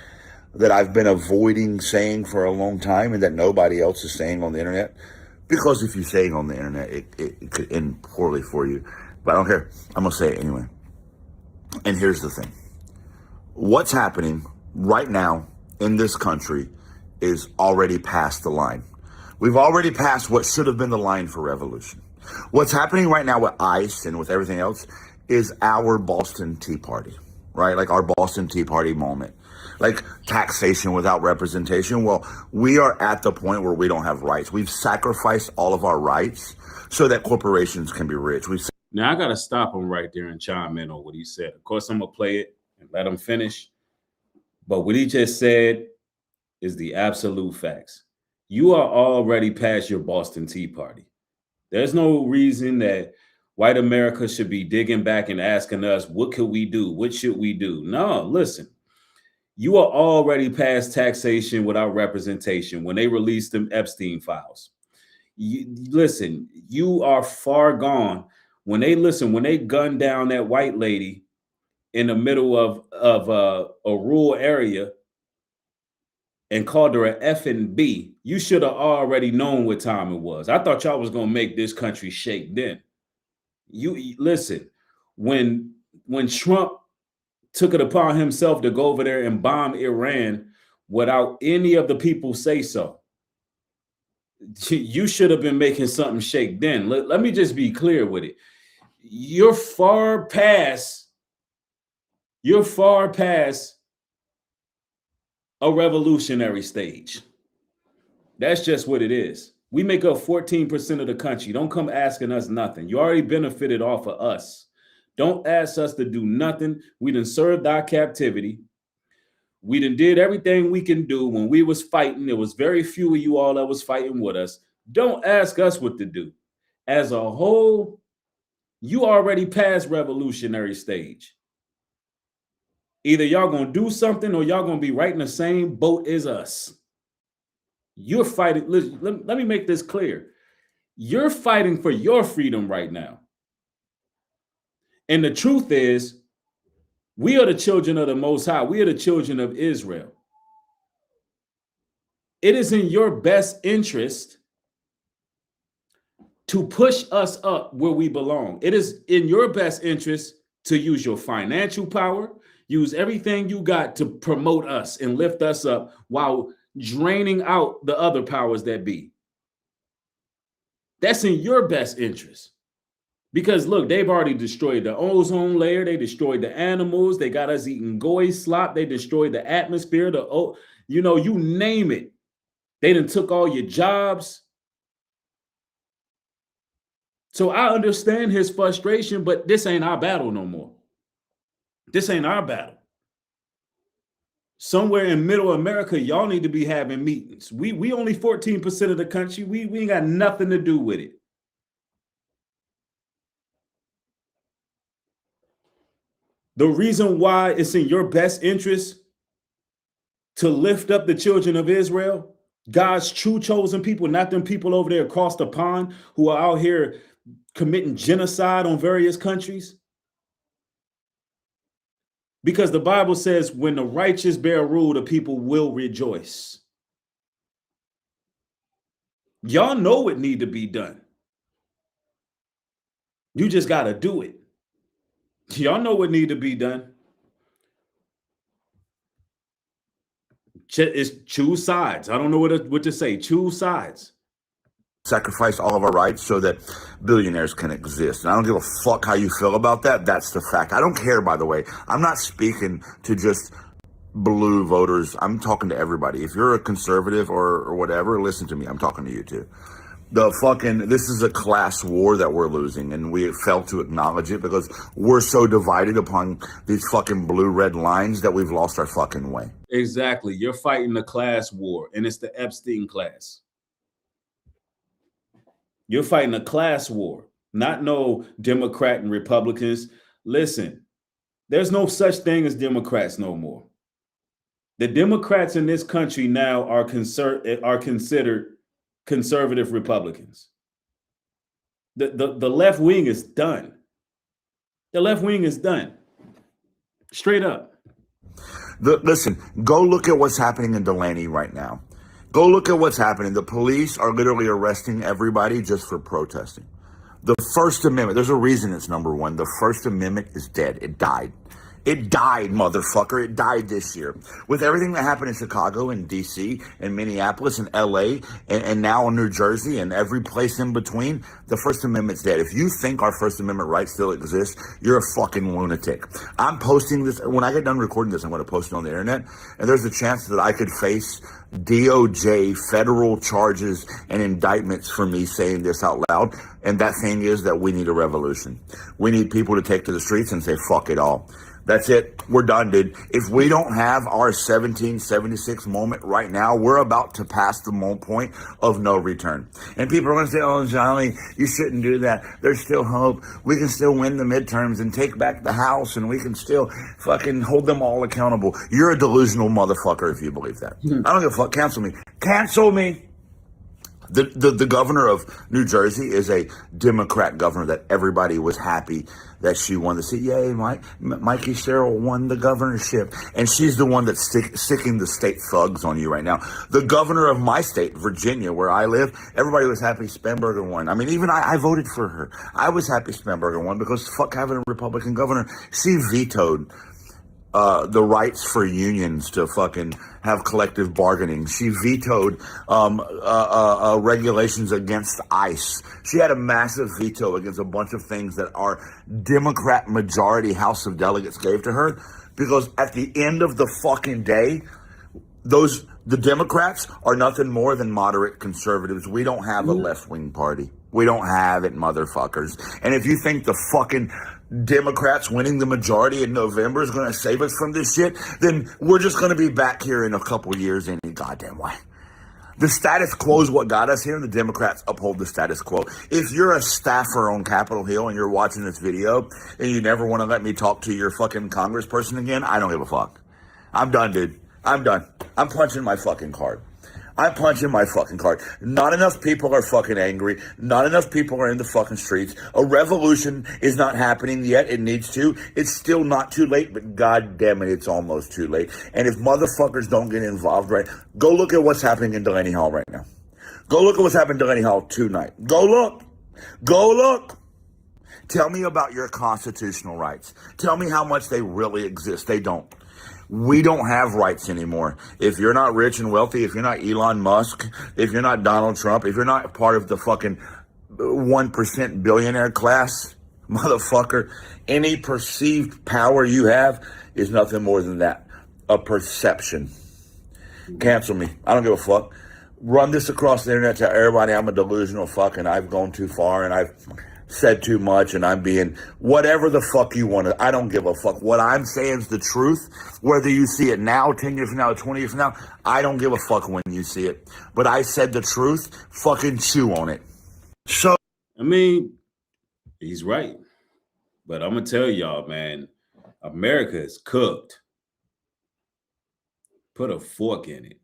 that I've been avoiding saying for a long time and that nobody else is saying on the internet. Because if you're saying on the internet, it could end poorly for you. But I don't care. I'm going to say it anyway. And here's the thing. What's happening right now in this country is already past the line. We've already passed what should have been the line for revolution. What's happening right now with ICE and with everything else is our Boston Tea Party, right? Like our Boston Tea Party moment. Like taxation without representation. Well, we are at the point where we don't have rights. We've sacrificed all of our rights so that corporations can be rich. Now, I got to stop him right there and chime in on what he said. Of course, I'm going to play it and let him finish. But what he just said is the absolute facts. You are already past your Boston Tea Party. There's no reason that white America should be digging back and asking us, what could we do? What should we do? No, listen. You are already past taxation without representation when they released them Epstein files. Listen, you are far gone. When they gunned down that white lady in the middle of a rural area and called her an F&B, you should have already known what time it was. I thought y'all was going to make this country shake then. You listen, when Trump took it upon himself to go over there and bomb Iran without any of the people say so, you should have been making something shake then. Let me just be clear with it. You're far past a revolutionary stage. That's just what it is. We make up 14% of the country. Don't come asking us nothing. You already benefited off of us. Don't ask us to do nothing. We done served our captivity. We done did everything we can do. When we was fighting, there was very few of you all that was fighting with us. Don't ask us what to do. As a whole, You already past revolutionary stage. Either y'all gonna do something or y'all gonna be right in the same boat as us. You're fighting. Listen, let me make this clear. You're fighting for your freedom right now. And the truth is, we are the children of the Most High. We are the children of Israel. It is in your best interest to push us up where we belong. It is in your best interest to use your financial power, use everything you got to promote us and lift us up while draining out the other powers that be. That's in your best interest. Because look, they've already destroyed the ozone layer. They destroyed the animals. They got us eating goy slop. They destroyed the atmosphere. You name it. They done took all your jobs. So I understand his frustration, but this ain't our battle no more. This ain't our battle. Somewhere in middle America, y'all need to be having meetings. We only 14% of the country. We ain't got nothing to do with it. The reason why it's in your best interest to lift up the children of Israel, God's true chosen people, not them people over there across the pond who are out here committing genocide on various countries. Because the Bible says when the righteous bear rule, the people will rejoice. Y'all know what need to be done. You just got to do it. Y'all know what need to be done. It's choose sides. I don't know what to say. Choose sides. Sacrifice all of our rights so that billionaires can exist. And I don't give a fuck how you feel about that. That's the fact. I don't care, by the way. I'm not speaking to just blue voters. I'm talking to everybody. If you're a conservative or whatever, listen to me. I'm talking to you too. This is a class war that we're losing, and we fail to acknowledge it because we're so divided upon these fucking blue-red lines that we've lost our fucking way. Exactly. You're fighting the class war, and it's the Epstein class. You're fighting a class war, not no Democrat and Republicans. Listen, there's no such thing as Democrats no more. The Democrats in this country now are considered conservative Republicans. The left wing is done. The left wing is done. Straight up. Listen, go look at what's happening in Delaney right now. Go look at what's happening. The police are literally arresting everybody just for protesting. The First Amendment, there's a reason it's number one. The First Amendment is dead. It died. It died, motherfucker. It died this year. With everything that happened in Chicago and D.C. and Minneapolis and L.A. and now in New Jersey and every place in between, the First Amendment's dead. If you think our First Amendment rights still exist, you're a fucking lunatic. I'm posting this. When I get done recording this, I'm going to post it on the internet. And there's a chance that I could face DOJ federal charges and indictments for me saying this out loud. And that thing is that we need a revolution. We need people to take to the streets and say, fuck it all. That's it. We're done, dude. If we don't have our 1776 moment right now, we're about to pass the point of no return. And people are going to say, oh, Johnny, you shouldn't do that. There's still hope. We can still win the midterms and take back the House, and we can still fucking hold them all accountable. You're a delusional motherfucker if you believe that. I don't give a fuck. Cancel me. Cancel me. The governor of New Jersey is a Democrat governor that everybody was happy that she won the seat. Yay, Mikey Sherrill won the governorship. And she's the one that's sticking the state thugs on you right now. The governor of my state, Virginia, where I live, everybody was happy Spanberger won. I mean, even I voted for her. I was happy Spanberger won because fuck having a Republican governor. She vetoed the rights for unions to fucking have collective bargaining. She vetoed regulations against ICE. She had a massive veto against a bunch of things that our Democrat majority House of Delegates gave to her, because at the end of the fucking day, the Democrats are nothing more than moderate conservatives. We don't have a left-wing party. We don't have it, motherfuckers. And if you think the fucking Democrats winning the majority in November is going to save us from this shit, then we're just going to be back here in a couple years any goddamn way. The status quo is what got us here, and the Democrats uphold the status quo. If you're a staffer on Capitol Hill and you're watching this video and you never want to let me talk to your fucking congressperson again, I don't give a fuck. I'm done, dude. I'm done. I'm punching my fucking card. I'm punching my fucking card. Not enough people are fucking angry. Not enough people are in the fucking streets. A revolution is not happening yet. It needs to. It's still not too late, but god damn it, it's almost too late. And if motherfuckers don't get involved, right, go look at what's happening in Delaney Hall right now. Go look at what's happening in Delaney Hall tonight. Go look. Go look. Tell me about your constitutional rights. Tell me how much they really exist. They don't. We don't have rights anymore. If you're not rich and wealthy, if you're not Elon Musk, if you're not Donald Trump, if you're not part of the fucking 1% billionaire class, motherfucker, any perceived power you have is nothing more than that. A perception. Cancel me. I don't give a fuck. Run this across the internet to everybody. I'm a delusional fuck and I've gone too far and I've said too much and I'm being whatever the fuck you want to. I don't give a fuck. What I'm saying is the truth. Whether you see it now, 10 years from now, 20 years from now, I don't give a fuck when you see it. But I said the truth. Fucking chew on it. So, I mean, he's right. But I'm going to tell y'all, man, America is cooked. Put a fork in it.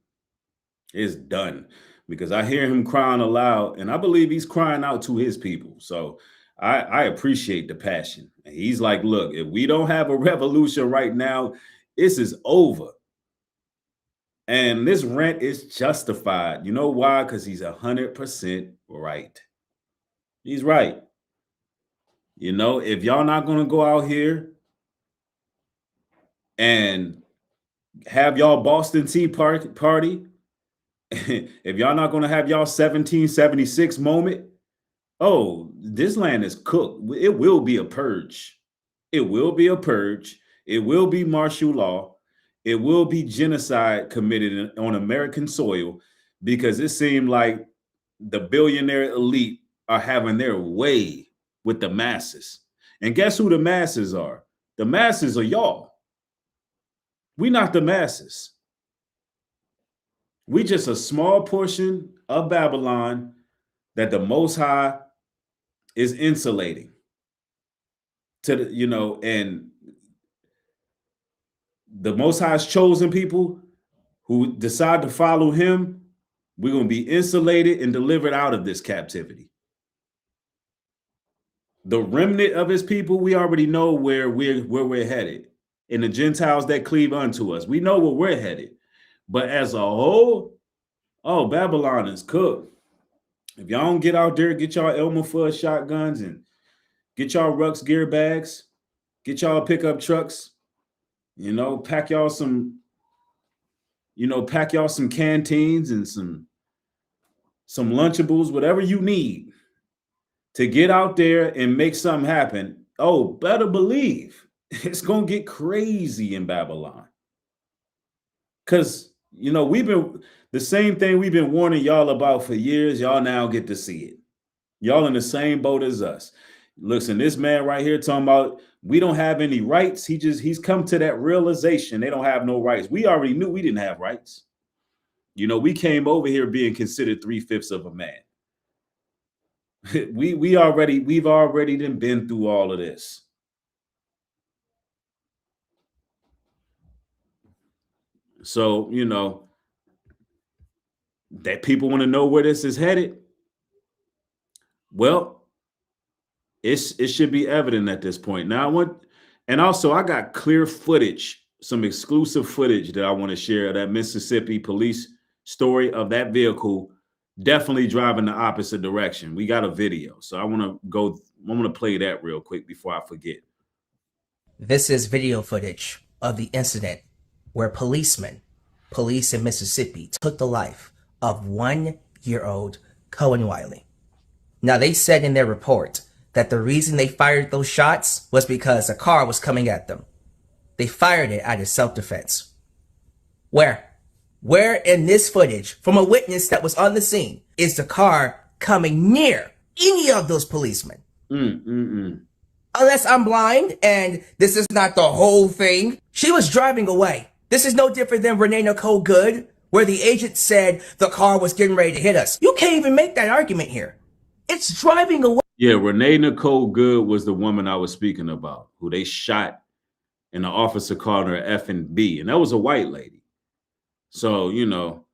It's done. Because I hear him crying aloud, and I believe he's crying out to his people. So I appreciate the passion. And he's like, look, if we don't have a revolution right now, this is over. And this rant is justified. You know why? Because he's 100% right. He's right. You know, if y'all not going to go out here and have y'all Boston Tea Party, if y'all not going to have y'all 1776 moment, oh, this land is cooked. It will be a purge. It will be a purge. It will be martial law. It will be genocide committed on American soil because it seemed like the billionaire elite are having their way with the masses. And guess who the masses are? The masses are y'all. We not the masses. We just a small portion of Babylon that the Most High is insulating to the, you know, and the Most High's chosen people who decide to follow him, we're going to be insulated and delivered out of this captivity. The remnant of his people, we already know where we're headed. And the Gentiles that cleave unto us, we know where we're headed. But as a whole, oh, Babylon is cooked. If y'all don't get out there, get y'all Elmer Fudd shotguns and get y'all Rux gear bags, get y'all pickup trucks, you know, pack y'all some canteens and some Lunchables, whatever you need to get out there and make something happen. Oh, better believe it's going to get crazy in Babylon. Because, you know, the same thing we've been warning y'all about for years, y'all now get to see it. Y'all in the same boat as us. Listen, this man right here talking about we don't have any rights. He's come to that realization they don't have no rights. We already knew we didn't have rights. You know, we came over here being considered 3/5 of a man. We've already been through all of this. So, you know, that people want to know where this is headed. Well, it should be evident at this point. Now, I got clear footage, some exclusive footage that I want to share, that Mississippi police story of that vehicle definitely driving the opposite direction. We got a video. So I want to play that real quick before I forget. This is video footage of the incident where police in Mississippi took the life of 1-year-old Cohen Wiley. Now, they said in their report that the reason they fired those shots was because a car was coming at them. They fired it out of self-defense. Where in this footage from a witness that was on the scene is the car coming near any of those policemen? Unless I'm blind and this is not the whole thing. She was driving away. This is no different than Renee Nicole Good where the agent said the car was getting ready to hit us. You can't even make that argument here. It's driving away. Yeah, Renee Nicole Good was the woman I was speaking about, who they shot and the officer called her effing B. And that was a white lady. So, you know,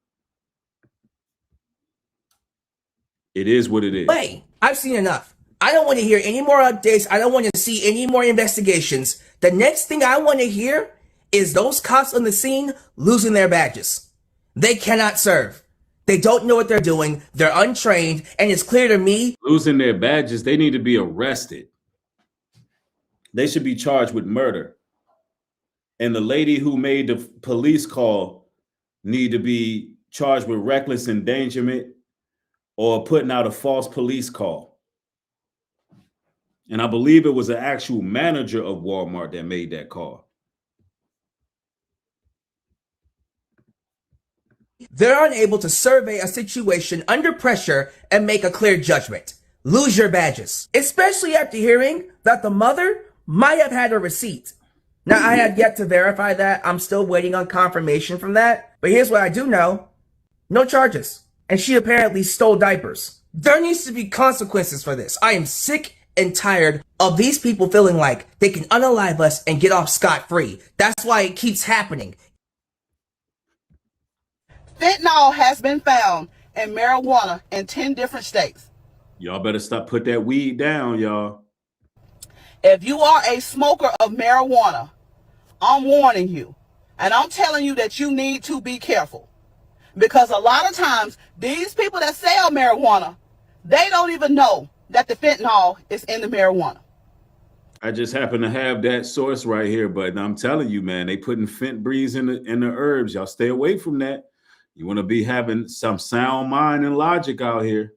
it is what it is. Wait, I've seen enough. I don't want to hear any more updates. I don't want to see any more investigations. The next thing I want to hear is those cops on the scene losing their badges. They cannot serve. They don't know what they're doing. They're untrained. And it's clear to me. Losing their badges, they need to be arrested. They should be charged with murder. And the lady who made the police call need to be charged with reckless endangerment or putting out a false police call. And I believe it was an actual manager of Walmart that made that call. They're unable to survey a situation under pressure and make a clear judgment. Lose your badges. Especially after hearing that the mother might have had a receipt. Now, I have yet to verify that. I'm still waiting on confirmation from that. But here's what I do know. No charges. And she apparently stole diapers. There needs to be consequences for this. I am sick and tired of these people feeling like they can unalive us and get off scot-free. That's why it keeps happening. Fentanyl has been found in marijuana in 10 different states. Y'all better stop put that weed down, y'all. If you are a smoker of marijuana, I'm warning you, and I'm telling you that you need to be careful. Because a lot of times, these people that sell marijuana, they don't even know that the fentanyl is in the marijuana. I just happen to have that source right here, but I'm telling you, man, they putting fent breeze in the herbs. Y'all stay away from that. You want to be having some sound mind and logic out here.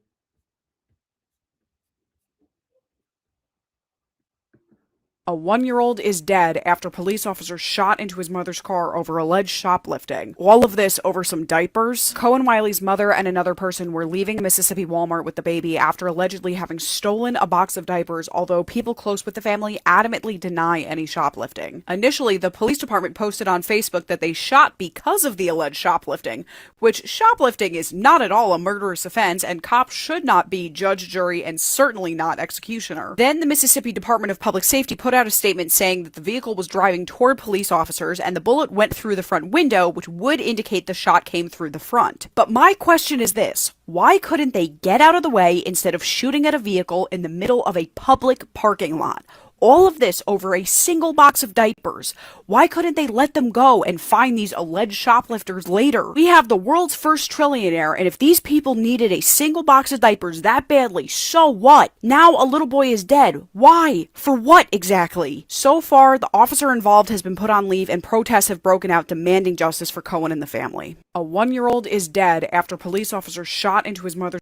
A 1-year-old is dead after police officers shot into his mother's car over alleged shoplifting. All of this over some diapers. Cohen Wiley's mother and another person were leaving a Mississippi Walmart with the baby after allegedly having stolen a box of diapers, although people close with the family adamantly deny any shoplifting. Initially, the police department posted on Facebook that they shot because of the alleged shoplifting, which shoplifting is not at all a murderous offense, and cops should not be judge, jury, and certainly not executioner. Then the Mississippi Department of Public Safety put out a statement saying that the vehicle was driving toward police officers and the bullet went through the front window, which would indicate the shot came through the front. But my question is this: why couldn't they get out of the way instead of shooting at a vehicle in the middle of a public parking lot? All of this over a single box of diapers. Why couldn't they let them go and find these alleged shoplifters later? We have the world's first trillionaire, and if these people needed a single box of diapers that badly, so what? Now a little boy is dead. Why? For what exactly? So far, the officer involved has been put on leave and protests have broken out demanding justice for Cohen and the family. A 1-year-old is dead after police officers shot into his mother's...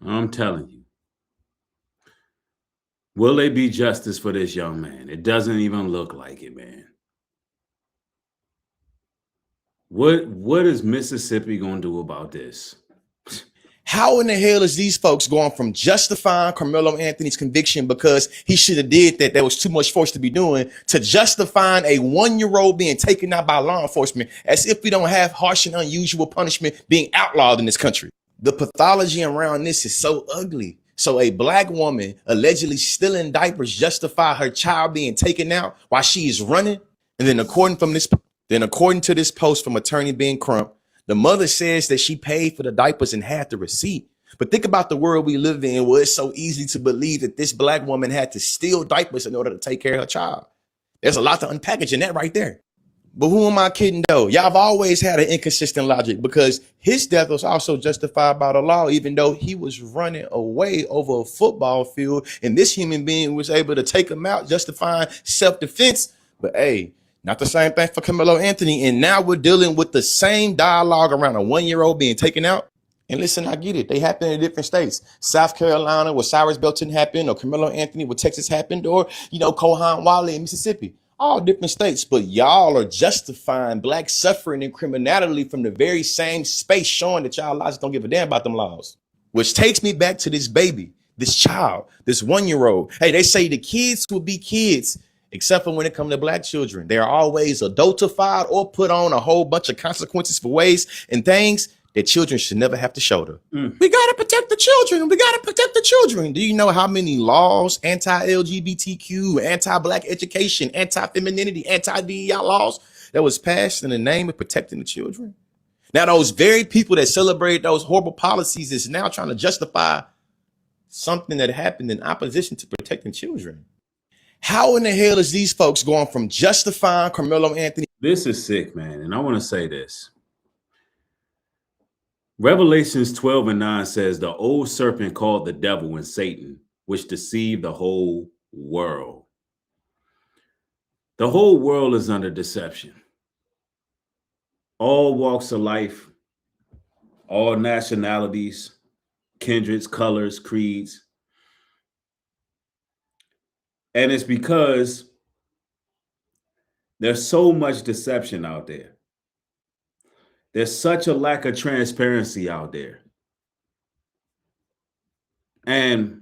I'm telling you. Will there be justice for this young man? It doesn't even look like it, man. What is Mississippi going to do about this? How in the hell is these folks going from justifying Carmelo Anthony's conviction because he should have did that, there was too much force to be doing, to justifying a 1-year-old being taken out by law enforcement as if we don't have harsh and unusual punishment being outlawed in this country? The pathology around this is so ugly. So a black woman allegedly stealing diapers justify her child being taken out while she is running. And then according to this post from attorney Ben Crump, the mother says that she paid for the diapers and had the receipt. But think about the world we live in where it's so easy to believe that this black woman had to steal diapers in order to take care of her child. There's a lot to unpackage in that right there. But who am I kidding though? Y'all have always had an inconsistent logic because his death was also justified by the law, even though he was running away over a football field and this human being was able to take him out, justifying self-defense. But hey, not the same thing for Carmelo Anthony. And now we're dealing with the same dialogue around a 1-year-old being taken out. And listen, I get it. They happen in different states. South Carolina, where Cyrus Belton happened, or Carmelo Anthony, where Texas happened, or, Cohen Wiley in Mississippi. All different states, but y'all are justifying black suffering and criminality from the very same space, showing that y'all lives don't give a damn about them laws. Which takes me back to this baby, this child, this 1-year-old. Hey, they say the kids will be kids except for when it comes to black children. They are always adultified or put on a whole bunch of consequences for ways and things that children should never have to shoulder. We got to protect the children. We got to protect the children. Do you know how many laws, anti-LGBTQ, anti-black education, anti-femininity, anti-DEI laws that was passed in the name of protecting the children? Now, those very people that celebrate those horrible policies is now trying to justify something that happened in opposition to protecting children. How in the hell is these folks going from justifying Carmelo Anthony? This is sick, man. And I want to say this. Revelations 12:9 says, the old serpent called the devil and Satan, which deceived the whole world. The whole world is under deception. All walks of life, all nationalities, kindreds, colors, creeds. And it's because there's so much deception out there. There's such a lack of transparency out there. And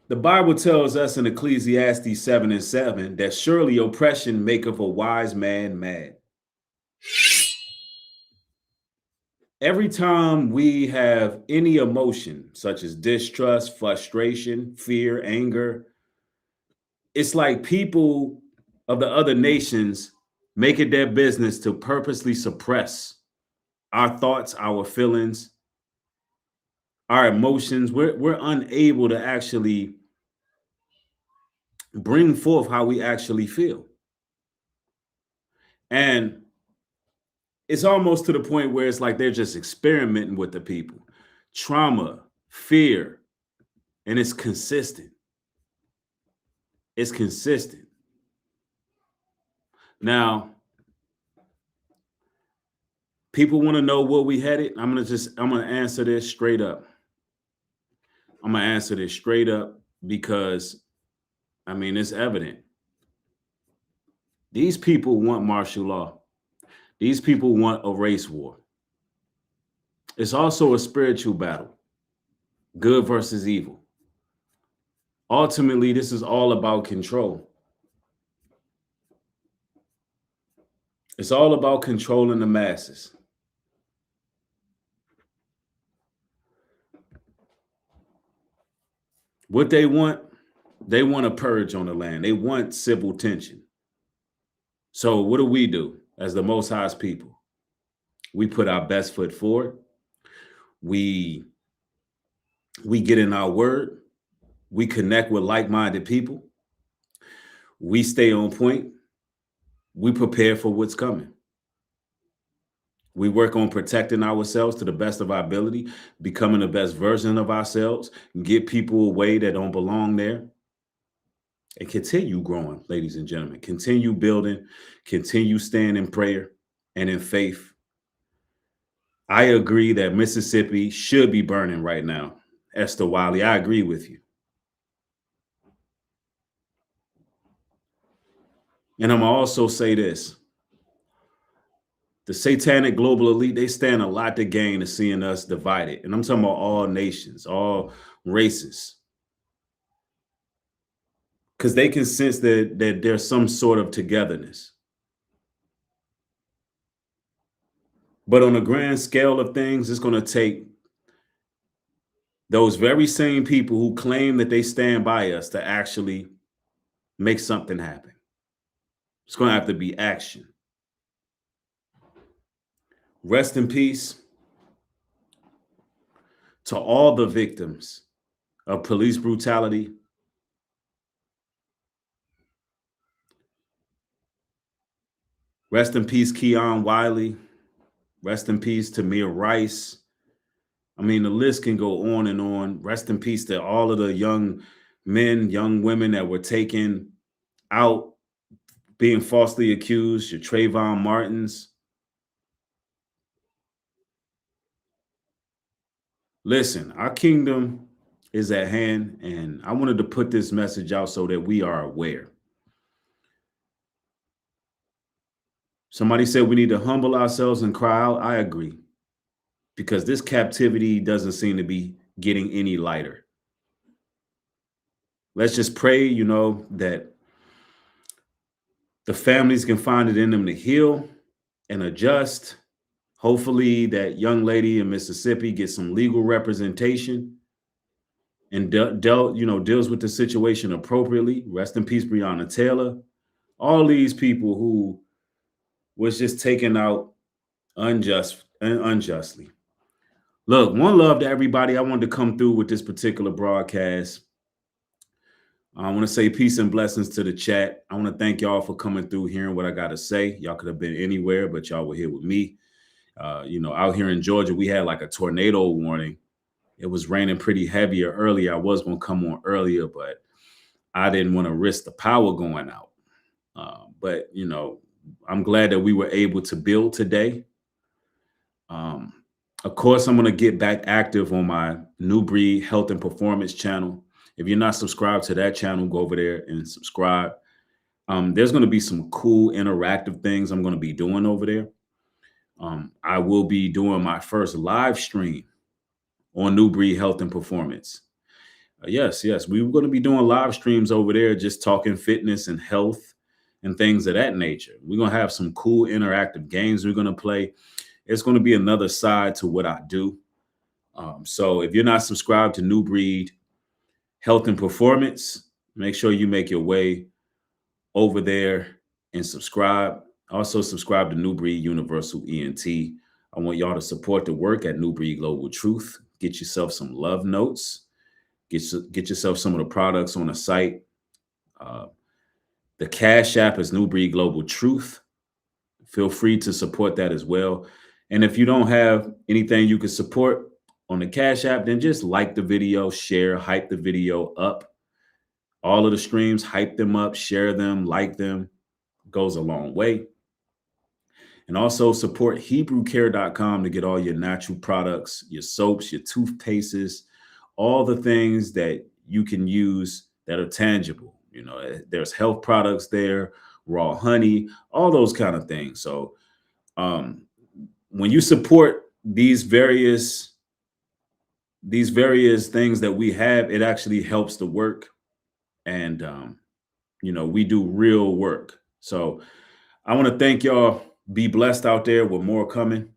the Bible tells us in Ecclesiastes 7:7 that surely oppression maketh a wise man mad. Every time we have any emotion, such as distrust, frustration, fear, anger, it's like people of the other nations make it their business to purposely suppress our thoughts, our feelings, our emotions. We're unable to actually bring forth how we actually feel. And it's almost to the point where it's like they're just experimenting with the people. Trauma, fear, and it's consistent. It's consistent. Now, people want to know where we headed. I'm gonna answer this straight up. I'm gonna answer this straight up because, I mean, it's evident. These people want martial law. These people want a race war. It's also a spiritual battle, good versus evil. Ultimately, this is all about control. It's all about controlling the masses. What they want a purge on the land. They want civil tension. So what do as the Most High's people? We put our best foot forward. We get in our word. We connect with like-minded people. We stay on point. We prepare for what's coming. We work on protecting ourselves to the best of our ability, becoming the best version of ourselves, get people away that don't belong there, and continue growing, ladies and gentlemen. Continue building, continue staying in prayer and in faith. I agree that Mississippi should be burning right now. Esther Wiley, I agree with you. And I'm going to also say this. The satanic global elite, they stand a lot to gain to seeing us divided. And I'm talking about all nations, all races. Because they can sense that there's some sort of togetherness. But on a grand scale of things, it's going to take those very same people who claim that they stand by us to actually make something happen. It's going to have to be action. Rest in peace to all the victims of police brutality. Rest in peace, Keon Wiley. Rest in peace to Tamir Rice. I mean, the list can go on and on. Rest in peace to all of the young men, young women that were taken out being falsely accused, your Trayvon Martins. Listen, our kingdom is at hand, and I wanted to put this message out so that we are aware. Somebody said we need to humble ourselves and cry out. I agree, because this captivity doesn't seem to be getting any lighter. let's just pray, you know, that the families can find it in them to heal and adjust. Hopefully that young lady in Mississippi gets some legal representation and deals with the situation appropriately. Rest in peace, Breonna Taylor. All these people who was just taken out unjustly. Look, one love to everybody. I wanted to come through with this particular broadcast. I want to say peace and blessings to the chat. I want to thank y'all for coming through, hearing what I got to say. Y'all could have been anywhere, but y'all were here with me. Out here in Georgia, we had like a tornado warning. It was raining pretty heavier earlier. I was going to come on earlier, but I didn't want to risk the power going out. But I'm glad that we were able to build today. Of course, I'm going to get back active on my Nubreed Health and Performance channel. If you're not subscribed to that channel, go over there and subscribe. There's going to be some cool interactive things I'm going to be doing over there. I will be doing my first live stream on Nubreed Health and Performance. Yes, we were going to be doing live streams over there, just talking fitness and health and things of that nature. We're going to have some cool interactive games we're going to play. It's going to be another side to what I do. So if you're not subscribed to Nubreed Health and Performance, make sure you make your way over there and subscribe. Also subscribe to Nubreed Universal ENT. I want y'all to support the work at Nubreed Global Truth. Get yourself some love notes. Get yourself some of the products on the site. The Cashapp is Nubreed Global Truth. Feel free to support that as well. And if you don't have anything you can support on the Cashapp, then just like the video, share, hype the video up. All of the streams, hype them up, share them, like them. Goes a long way. And also support HebrewCare.com to get all your natural products, your soaps, your toothpastes, all the things that you can use that are tangible. There's health products there, raw honey, all those kind of things. So when you support these various things that we have, it actually helps the work. And, we do real work. So I want to thank y'all. Be blessed out there with more coming.